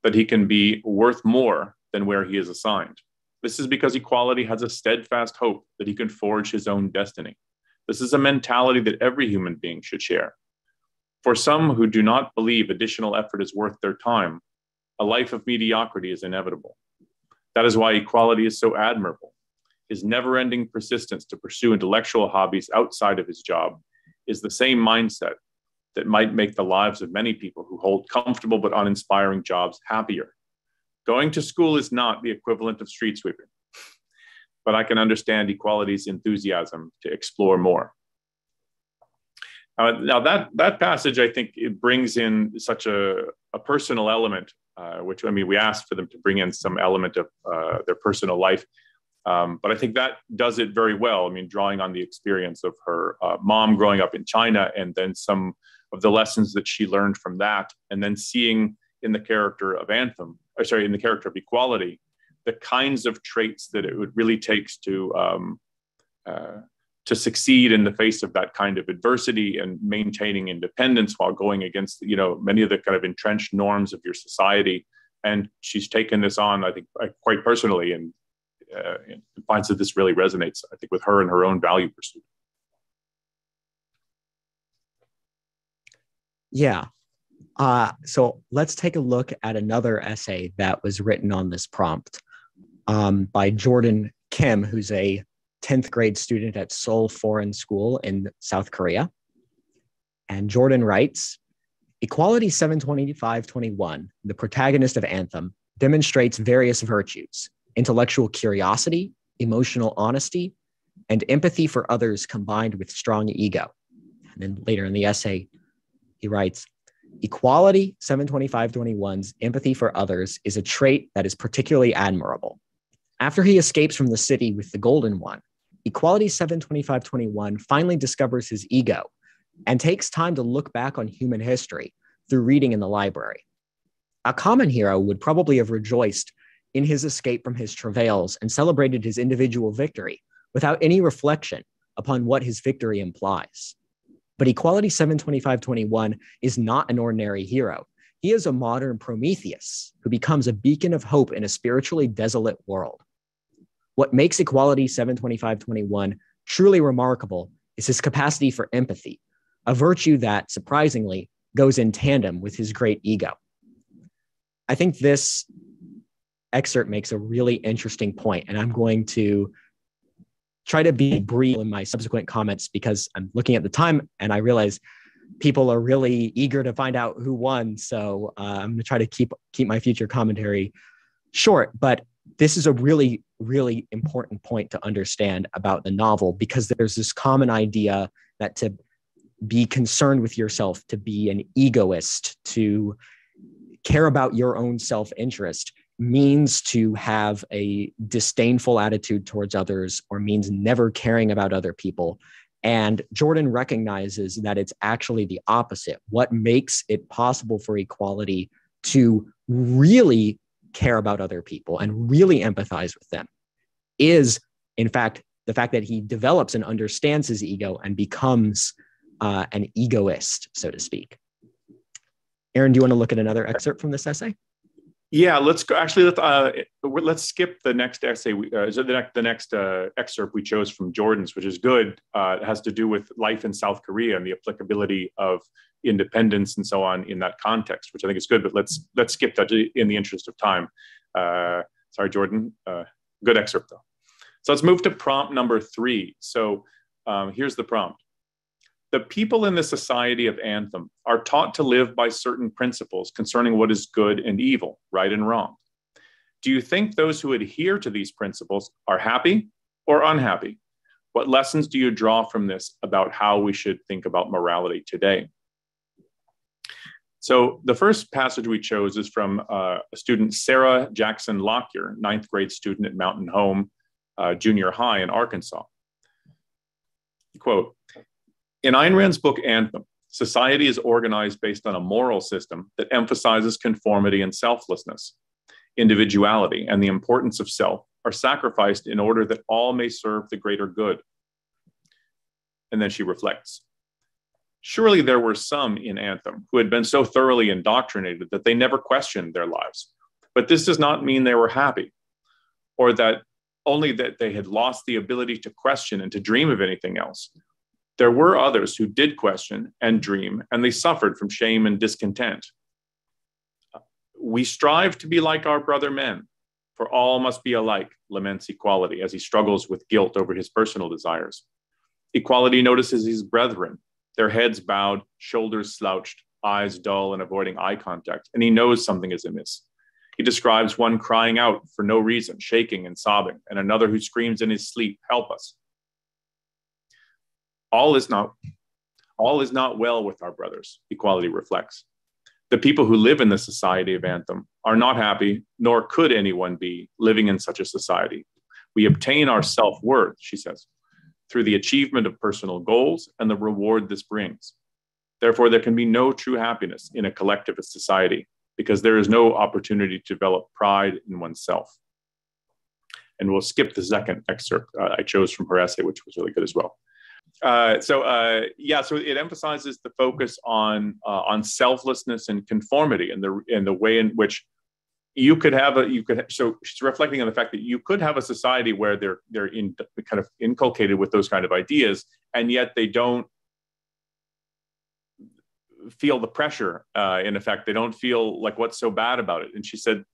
that he can be worth more than where he is assigned. This is because equality has a steadfast hope that he can forge his own destiny. This is a mentality that every human being should share. For some who do not believe additional effort is worth their time, a life of mediocrity is inevitable. That is why equality is so admirable. His never-ending persistence to pursue intellectual hobbies outside of his job is the same mindset that might make the lives of many people who hold comfortable but uninspiring jobs happier. Going to school is not the equivalent of street sweeping, but I can understand equality's enthusiasm to explore more. Now that passage, I think it brings in such a personal element, which, I mean, we asked for them to bring in some element of their personal life. But I think that does it very well. I mean, drawing on the experience of her mom growing up in China, and then some of the lessons that she learned from that, and then seeing in the character of Anthem, in the character of Equality, the kinds of traits that it would really takes to succeed in the face of that kind of adversity and maintaining independence while going against, you know, many of the kind of entrenched norms of your society. And she's taken this on, I think, quite personally, and finds that this really resonates, I think, with her and her own value pursuit. Yeah. So let's take a look at another essay that was written on this prompt by Jordan Kim, who's a 10th grade student at Seoul Foreign School in South Korea. And Jordan writes, Equality 72521, the protagonist of Anthem, demonstrates various virtues: intellectual curiosity, emotional honesty, and empathy for others combined with strong ego. And then later in the essay, he writes, Equality 72521's empathy for others is a trait that is particularly admirable. After he escapes from the city with the Golden One, Equality 72521 finally discovers his ego and takes time to look back on human history through reading in the library. A common hero would probably have rejoiced in his escape from his travails and celebrated his individual victory without any reflection upon what his victory implies. But Equality 72521 is not an ordinary hero. He is a modern Prometheus who becomes a beacon of hope in a spiritually desolate world. What makes Equality 72521 truly remarkable is his capacity for empathy, a virtue that, surprisingly, goes in tandem with his great ego. I think this excerpt makes a really interesting point, and I'm going to try to be brief in my subsequent comments because I'm looking at the time and I realize people are really eager to find out who won. So I'm going to try to keep my future commentary short, but this is a really, really important point to understand about the novel, because there's this common idea that to be concerned with yourself, to be an egoist, to care about your own self-interest means to have a disdainful attitude towards others, or means never caring about other people. And Jordan recognizes that it's actually the opposite. What makes it possible for Equality to really care about other people and really empathize with them is, in fact, the fact that he develops and understands his ego and becomes an egoist, so to speak. Aaron, do you want to look at another excerpt from this essay? Yeah, let's go. Actually, let's skip the next essay. The next excerpt we chose from Jordan's, which is good. It has to do with life in South Korea and the applicability of independence and so on in that context, which I think is good. But let's skip that in the interest of time. Sorry, Jordan. Good excerpt though. So let's move to prompt number 3. So here's the prompt. The people in the society of Anthem are taught to live by certain principles concerning what is good and evil, right and wrong. Do you think those who adhere to these principles are happy or unhappy? What lessons do you draw from this about how we should think about morality today? So the first passage we chose is from a student, Sarah Jackson Lockyer, 9th grade student at Mountain Home Junior High in Arkansas. Quote, In Ayn Rand's book, Anthem, society is organized based on a moral system that emphasizes conformity and selflessness. Individuality and the importance of self are sacrificed in order that all may serve the greater good. And then she reflects. Surely there were some in Anthem who had been so thoroughly indoctrinated that they never questioned their lives. But this does not mean they were happy, or that only that they had lost the ability to question and to dream of anything else. There were others who did question and dream, and they suffered from shame and discontent. We strive to be like our brother men, for all must be alike, laments equality as he struggles with guilt over his personal desires. Equality notices his brethren, their heads bowed, shoulders slouched, eyes dull and avoiding eye contact, and he knows something is amiss. He describes one crying out for no reason, shaking and sobbing, and another who screams in his sleep, "Help us." All is not well with our brothers, equality reflects. The people who live in the society of Anthem are not happy, nor could anyone be living in such a society. We obtain our self-worth, she says, through the achievement of personal goals and the reward this brings. Therefore, there can be no true happiness in a collectivist society because there is no opportunity to develop pride in oneself. And we'll skip the second excerpt I chose from her essay, which was really good as well. So it emphasizes the focus on selflessness and conformity, and the way in which so she's reflecting on the fact that you could have a society where they're kind of inculcated with those kind of ideas, and yet they don't feel the pressure. In effect, they don't feel like what's so bad about it. And she said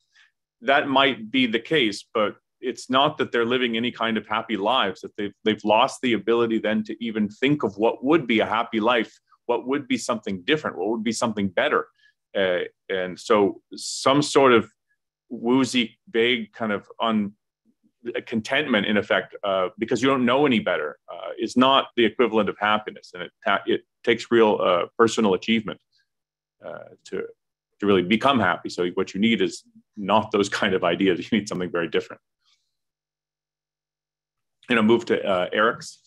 that might be the case, but it's not that they're living any kind of happy lives, that they've lost the ability then to even think of what would be a happy life, what would be something different, what would be something better. And so some sort of woozy, vague kind of contentment, in effect, because you don't know any better, is not the equivalent of happiness. And it takes real personal achievement to really become happy. So what you need is not those kind of ideas. You need something very different. Move to Eric's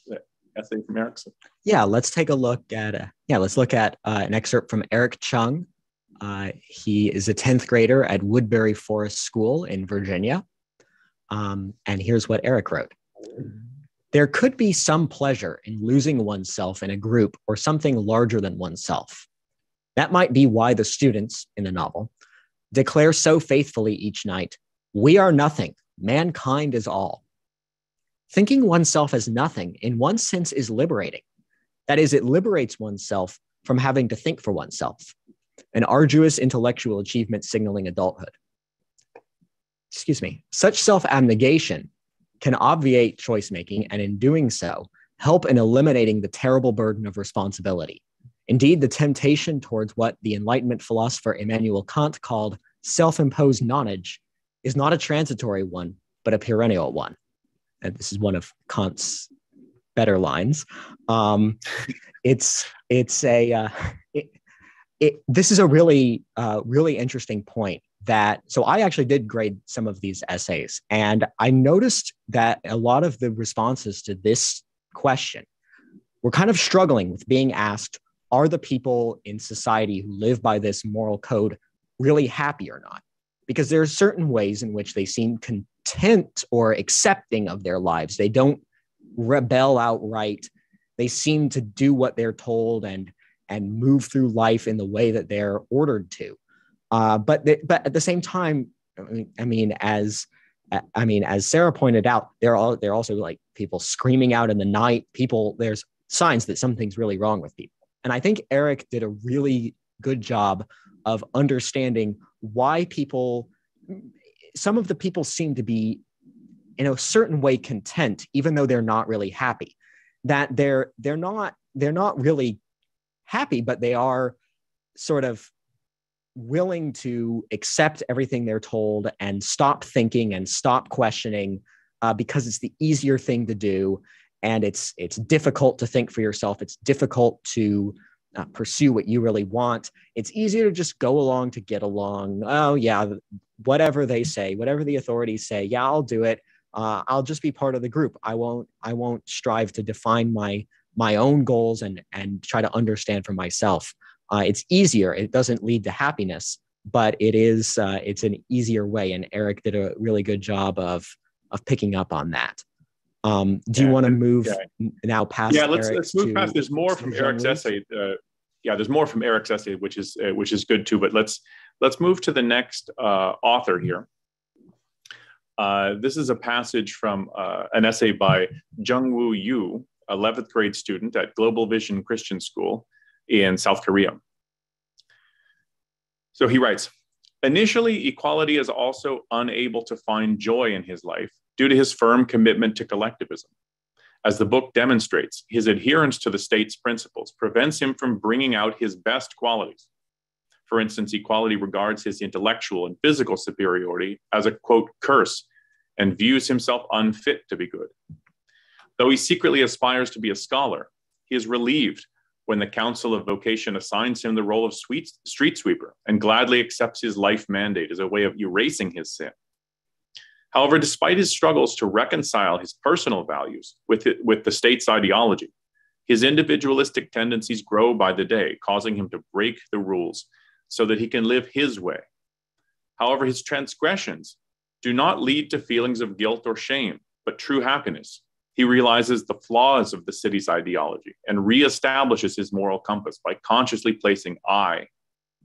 essay from Eric's. Yeah, let's take a look at let's look at an excerpt from Eric Chung. He is a 10th grader at Woodbury Forest School in Virginia. And here's what Eric wrote. There could be some pleasure in losing oneself in a group or something larger than oneself. That might be why the students in the novel declare so faithfully each night, "We are nothing, mankind is all." Thinking oneself as nothing, in one sense, is liberating. That is, it liberates oneself from having to think for oneself, an arduous intellectual achievement signaling adulthood. Such self-abnegation can obviate choice-making, and in doing so, help in eliminating the terrible burden of responsibility. Indeed, the temptation towards what the Enlightenment philosopher Immanuel Kant called self-imposed nonage is not a transitory one, but a perennial one. And this is one of Kant's better lines. This is a really interesting point. So I actually did grade some of these essays, and I noticed that a lot of the responses to this question were kind of struggling with being asked, are the people in society who live by this moral code really happy or not? Because there are certain ways in which they seem content or accepting of their lives. They don't rebel outright. They seem to do what they're told and move through life in the way that they're ordered to. But at the same time, as Sarah pointed out, they're also like people screaming out in the night. There's signs that something's really wrong with people. And I think Eric did a really good job of understanding why some of the people seem to be in a certain way content, even though they're not really happy. That they're not really happy, but they are sort of willing to accept everything they're told and stop thinking and stop questioning because it's the easier thing to do. And it's difficult to think for yourself. It's difficult to pursue what you really want. It's easier to just go along to get along. Oh yeah, whatever they say, whatever the authorities say, yeah, I'll do it. I'll just be part of the group. I won't strive to define my my own goals and try to understand for myself. It's easier. It doesn't lead to happiness, but it's an easier way. And Eric did a really good job of picking up on that. Do you want to move now past? Yeah, let's move past. There's more from Eric's essay. There's more from Eric's essay, which is good too. But let's move to the next author here. This is a passage from an essay by Jungwoo Yu, 11th grade student at Global Vision Christian School in South Korea. So he writes, initially, Equality is also unable to find joy in his life due to his firm commitment to collectivism. As the book demonstrates, his adherence to the state's principles prevents him from bringing out his best qualities. For instance, Equality regards his intellectual and physical superiority as a, quote, curse, and views himself unfit to be good. Though he secretly aspires to be a scholar, he is relieved when the Council of Vocation assigns him the role of street sweeper and gladly accepts his life mandate as a way of erasing his sin. However, despite his struggles to reconcile his personal values with the state's ideology, his individualistic tendencies grow by the day, causing him to break the rules so that he can live his way. However, his transgressions do not lead to feelings of guilt or shame, but true happiness. He realizes the flaws of the city's ideology and reestablishes his moral compass by consciously placing I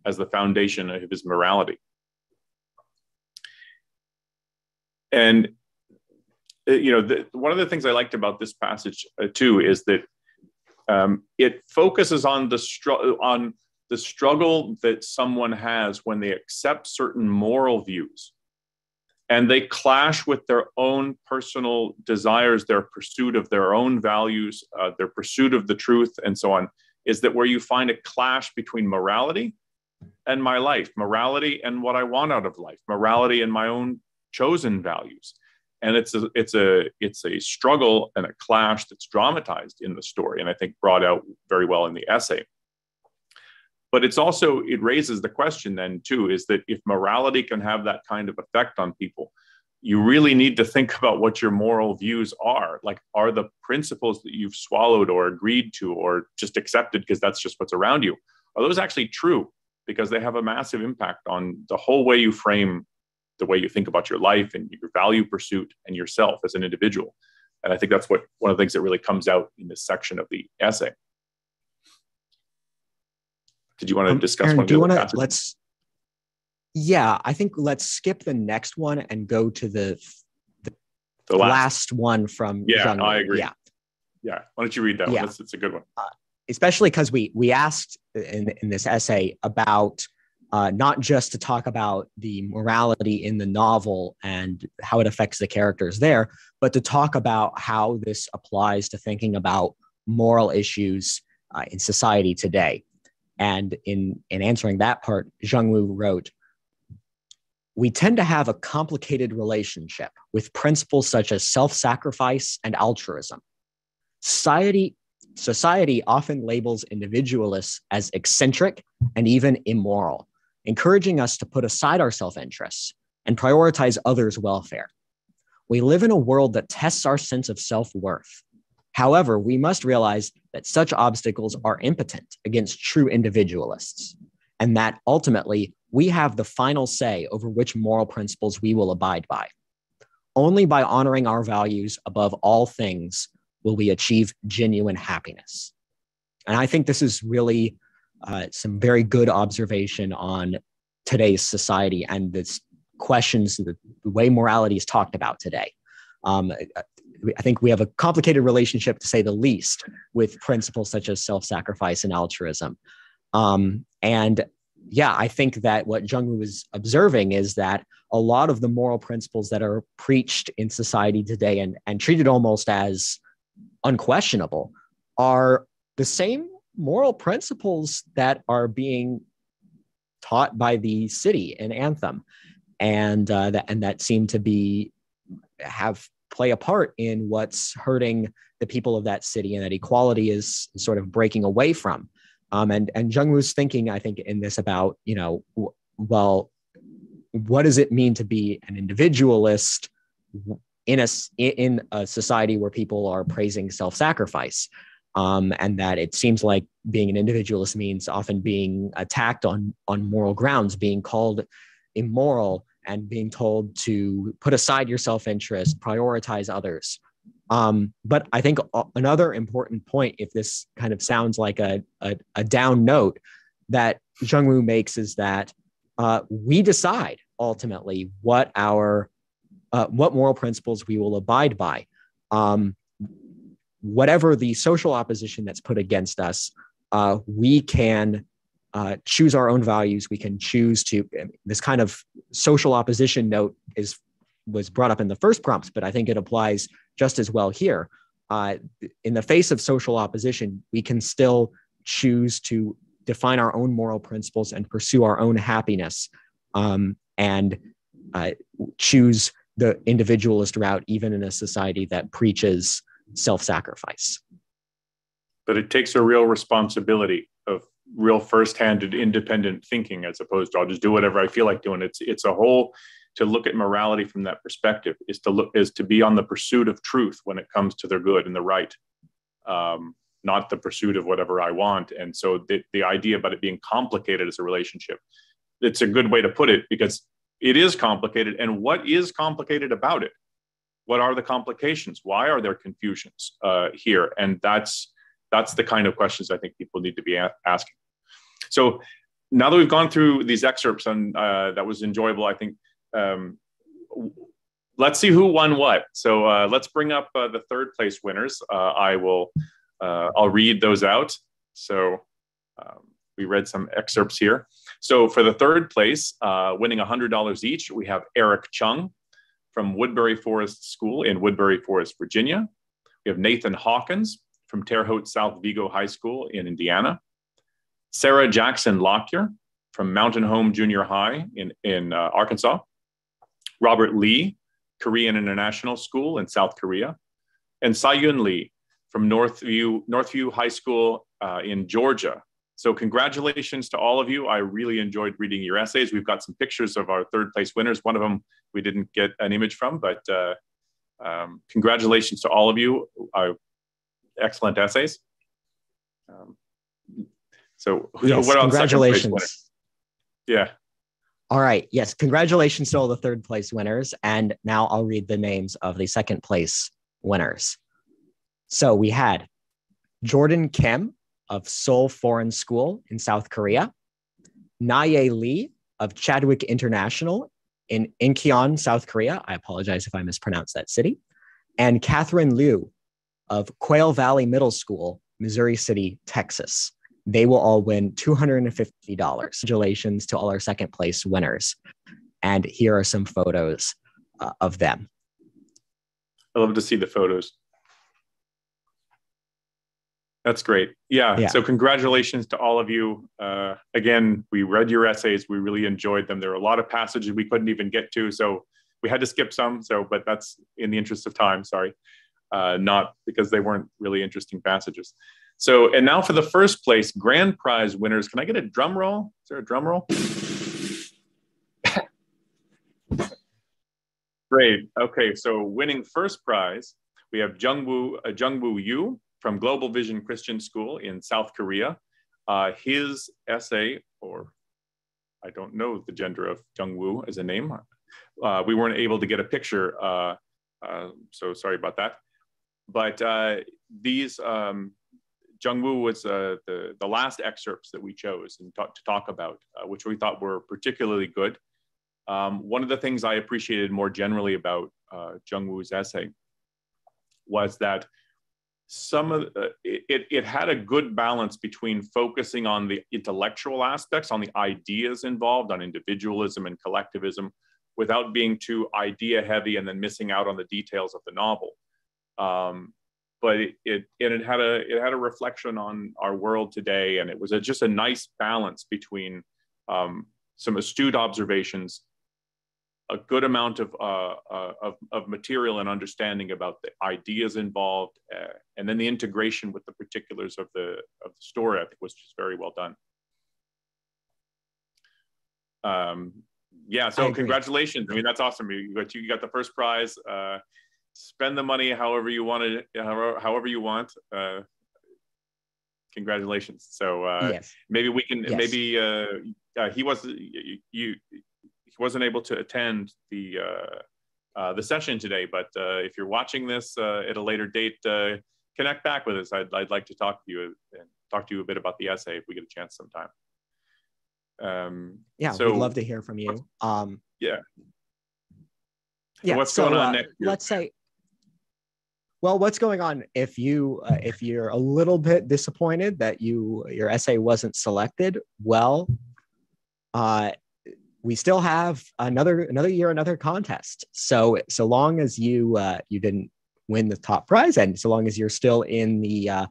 as the foundation of his morality. And one of the things I liked about this passage too is that it focuses on the struggle that someone has when they accept certain moral views, and they clash with their own personal desires, their pursuit of their own values, their pursuit of the truth, and so on. Is that where you find a clash between morality and my life, morality and what I want out of life, morality and my own chosen values. And it's a struggle and a clash that's dramatized in the story, and I think brought out very well in the essay. But it raises the question then too, is that if morality can have that kind of effect on people, you really need to think about what your moral views are. Like, are the principles that you've swallowed or agreed to or just accepted because that's just what's around you, are those actually true? Because they have a massive impact on the whole way you frame the way you think about your life and your value pursuit and yourself as an individual. And I think that's one of the things that really comes out in this section of the essay. Did you want to discuss Aaron, one of the other passages? I think let's skip the next one and go to the last one from Jung. I agree. Yeah. Why don't you read that one? It's a good one. Especially because we asked in this essay about not just to talk about the morality in the novel and how it affects the characters there, but to talk about how this applies to thinking about moral issues in society today. And in answering that part, Jungwoo wrote, we tend to have a complicated relationship with principles such as self-sacrifice and altruism. Society often labels individualists as eccentric and even immoral, encouraging us to put aside our self-interests and prioritize others' welfare. We live in a world that tests our sense of self-worth. However, we must realize that such obstacles are impotent against true individualists, and that ultimately we have the final say over which moral principles we will abide by. Only by honoring our values above all things will we achieve genuine happiness. And I think this is really some very good observation on today's society and this questions, the way morality is talked about today. I think we have a complicated relationship, to say the least, with principles such as self-sacrifice and altruism. I think that what Jungwoo is observing is that a lot of the moral principles that are preached in society today and treated almost as unquestionable are the same moral principles that are being taught by the city in Anthem, and that seem to play a part in what's hurting the people of that city, and that equality is sort of breaking away from. And Jungwoo's thinking, I think, in this about, well, what does it mean to be an individualist in a society where people are praising self-sacrifice? and that it seems like being an individualist means often being attacked on moral grounds, being called immoral, and being told to put aside your self-interest, prioritize others. But I think another important point, if this kind of sounds like a down note, that Zhengwu makes is that we decide ultimately what moral principles we will abide by. Whatever the social opposition that's put against us, we can choose our own values. We can choose to, this kind of social opposition note was brought up in the first prompts, but I think it applies just as well here. In the face of social opposition, we can still choose to define our own moral principles and pursue our own happiness, and choose the individualist route, even in a society that preaches self-sacrifice. But it takes a real responsibility of real first-handed independent thinking, as opposed to I'll just do whatever I feel like doing. It's a whole, to look at morality from that perspective is to be on the pursuit of truth when it comes to the good and the right, not the pursuit of whatever I want. And so the idea about it being complicated as a relationship, it's a good way to put it, because it is complicated. And what is complicated about it? What are the complications? Why are there confusions here? And that's the kind of questions I think people need to be asking. So now that we've gone through these excerpts, and that was enjoyable, I think, let's see who won what. So let's bring up the third place winners. I'll read those out. So we read some excerpts here. So for the third place, winning $100 each, we have Eric Chung from Woodbury Forest School in Woodbury Forest, Virginia. We have Nathan Hawkins from Terre Haute South Vigo High School in Indiana. Sarah Jackson Lockyer from Mountain Home Junior High in Arkansas. Robert Lee, Korean International School in South Korea. And Sayun Lee from Northview High School in Georgia. So congratulations to all of you. I really enjoyed reading your essays. We've got some pictures of our third place winners. One of them we didn't get an image from, but congratulations to all of you. Excellent essays. So yes, what else? Congratulations. Yeah. All right. Yes. Congratulations to all the third place winners. And now I'll read the names of the second place winners. So we had Jordan Kim of Seoul Foreign School in South Korea, Naye Lee of Chadwick International in Incheon, South Korea. I apologize if I mispronounced that city. And Catherine Liu of Quail Valley Middle School, Missouri City, Texas. They will all win $250. Congratulations to all our second place winners. And here are some photos of them. I love to see the photos. That's great. Yeah. So congratulations to all of you. Again, we read your essays. We really enjoyed them. There were a lot of passages we couldn't even get to, so we had to skip some. But that's in the interest of time. Sorry, not because they weren't really interesting passages. So, and now for the first place grand prize winners. Can I get a drum roll? Is there a drum roll? Great. Okay. So, winning first prize, we have Jungwoo Yu from Global Vision Christian School in South Korea. His essay, or I don't know the gender of Jungwoo as a name. We weren't able to get a picture, so sorry about that. But these, Jungwoo was the last excerpts that we chose and to talk about, which we thought were particularly good. One of the things I appreciated more generally about Jungwoo's essay was that it had a good balance between focusing on the intellectual aspects, on the ideas involved, on individualism and collectivism, without being too idea heavy and then missing out on the details of the novel. But it had a reflection on our world today, and it was just a nice balance between some astute observations, a good amount of material and understanding about the ideas involved, and then the integration with the particulars of the story, I think, was just very well done. Yeah, so congratulations. I mean, that's awesome. You got the first prize. Spend the money however you want it, however you want. Congratulations. So yes. maybe we can, yes. maybe he wasn't able to attend the session today, but if you're watching this at a later date, connect back with us. I'd like to talk to you and talk to you a bit about the essay if we get a chance sometime. Yeah, so, we'd love to hear from you. Yeah. Yeah. What's going on next? Let's say, well, what's going on if you're a little bit disappointed that your essay wasn't selected? Well, we still have another year, another contest. So long as you didn't win the top prize, and so long as you're still in the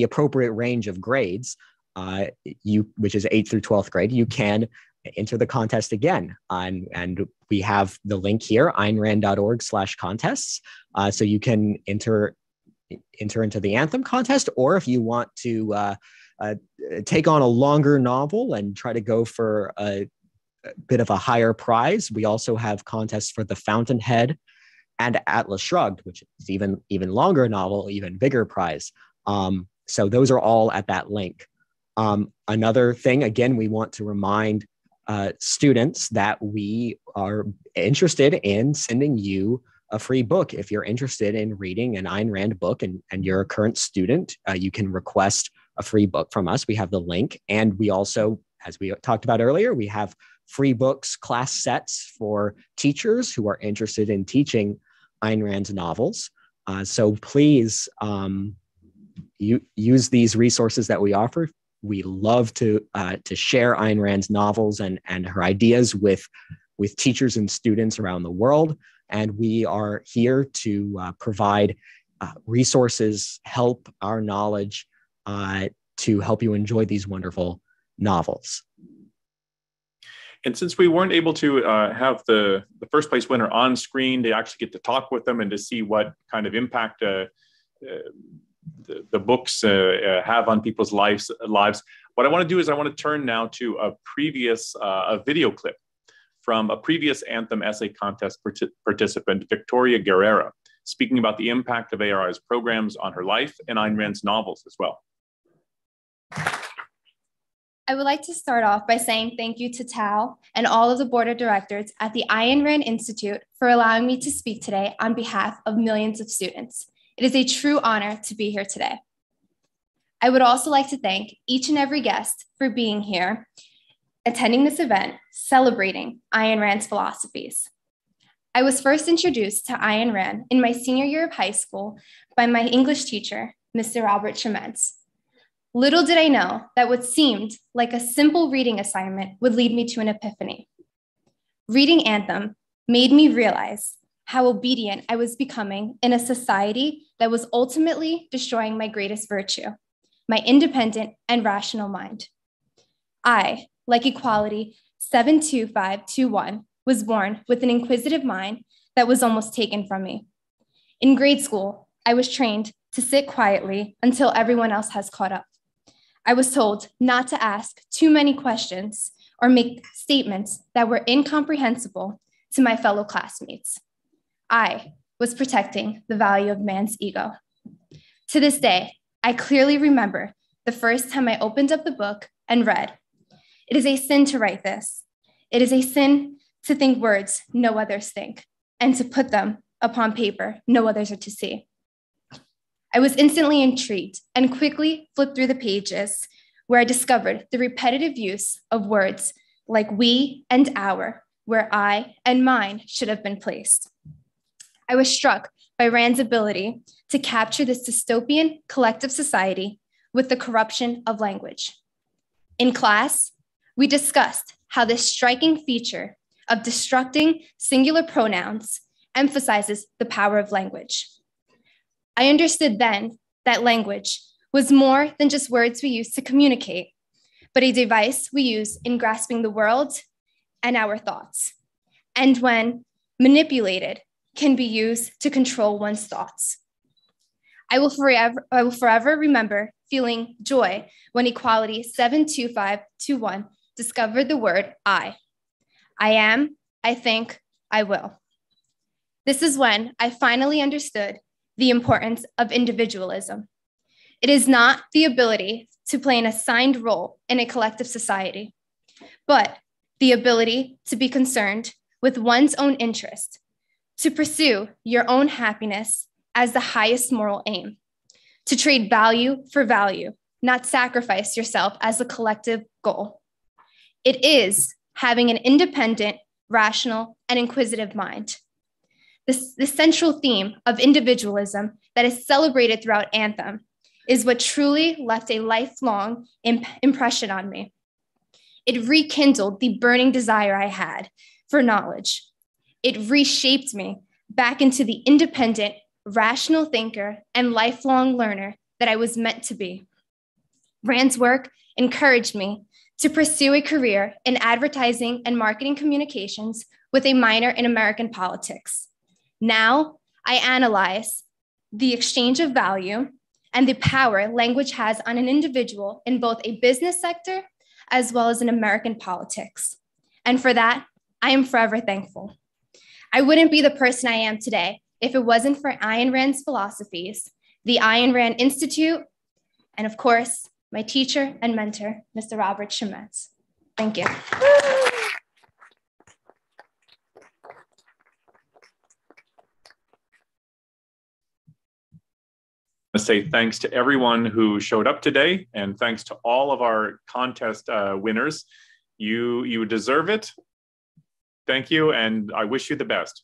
appropriate range of grades, which is 8th through 12th grade, you can enter the contest again. And we have the link here, aynrand.org/contests. So you can enter into the Anthem contest, or if you want to take on a longer novel and try to go for a bit of a higher prize, we also have contests for the Fountainhead and Atlas Shrugged, which is even longer novel, even bigger prize. So those are all at that link. Another thing, again, we want to remind students that we are interested in sending you a free book. If you're interested in reading an Ayn Rand book and you're a current student, you can request a free book from us. We have the link. And we also, as we talked about earlier, we have free books, class sets for teachers who are interested in teaching Ayn Rand's novels. So please use these resources that we offer. We love to share Ayn Rand's novels and her ideas with teachers and students around the world. And we are here to provide resources, help, our knowledge to help you enjoy these wonderful novels. And since we weren't able to have the first place winner on screen to actually get to talk with them and to see what kind of impact the books have on people's lives, what I want to do is I want to turn now to a previous video clip from a previous Anthem essay contest participant, Victoria Guerrera, speaking about the impact of ARI's programs on her life and Ayn Rand's novels as well. I would like to start off by saying thank you to Tal and all of the board of directors at the Ayn Rand Institute for allowing me to speak today on behalf of millions of students. It is a true honor to be here today. I would also like to thank each and every guest for being here, attending this event, celebrating Ayn Rand's philosophies. I was first introduced to Ayn Rand in my senior year of high school by my English teacher, Mr. Albert Chemens. Little did I know that what seemed like a simple reading assignment would lead me to an epiphany. Reading Anthem made me realize how obedient I was becoming in a society that was ultimately destroying my greatest virtue, my independent and rational mind. I, like Equality 72521, was born with an inquisitive mind that was almost taken from me. In grade school, I was trained to sit quietly until everyone else has caught up. I was told not to ask too many questions or make statements that were incomprehensible to my fellow classmates. I was protecting the value of man's ego. To this day, I clearly remember the first time I opened up the book and read, "It is a sin to write this. It is a sin to think words no others think, and to put them upon paper no others are to see." I was instantly intrigued and quickly flipped through the pages where I discovered the repetitive use of words like we and our, where I and mine should have been placed. I was struck by Rand's ability to capture this dystopian collective society with the corruption of language. In class, we discussed how this striking feature of destructing singular pronouns emphasizes the power of language. I understood then that language was more than just words we use to communicate, but a device we use in grasping the world and our thoughts, and when manipulated, can be used to control one's thoughts. I will forever remember feeling joy when Equality 72521 discovered the word I. I am, I think, I will. This is when I finally understood the importance of individualism. It is not the ability to play an assigned role in a collective society, but the ability to be concerned with one's own interest, to pursue your own happiness as the highest moral aim, to trade value for value, not sacrifice yourself as the collective goal. It is having an independent, rational, and inquisitive mind. The central theme of individualism that is celebrated throughout Anthem is what truly left a lifelong impression on me. It rekindled the burning desire I had for knowledge. It reshaped me back into the independent, rational thinker and lifelong learner that I was meant to be. Rand's work encouraged me to pursue a career in advertising and marketing communications with a minor in American politics. Now, I analyze the exchange of value and the power language has on an individual in both a business sector as well as in American politics. And for that, I am forever thankful. I wouldn't be the person I am today if it wasn't for Ayn Rand's philosophies, the Ayn Rand Institute, and of course, my teacher and mentor, Mr. Robert Shemetz. Thank you. To say thanks to everyone who showed up today, and thanks to all of our contest winners. You deserve it. Thank you, and I wish you the best.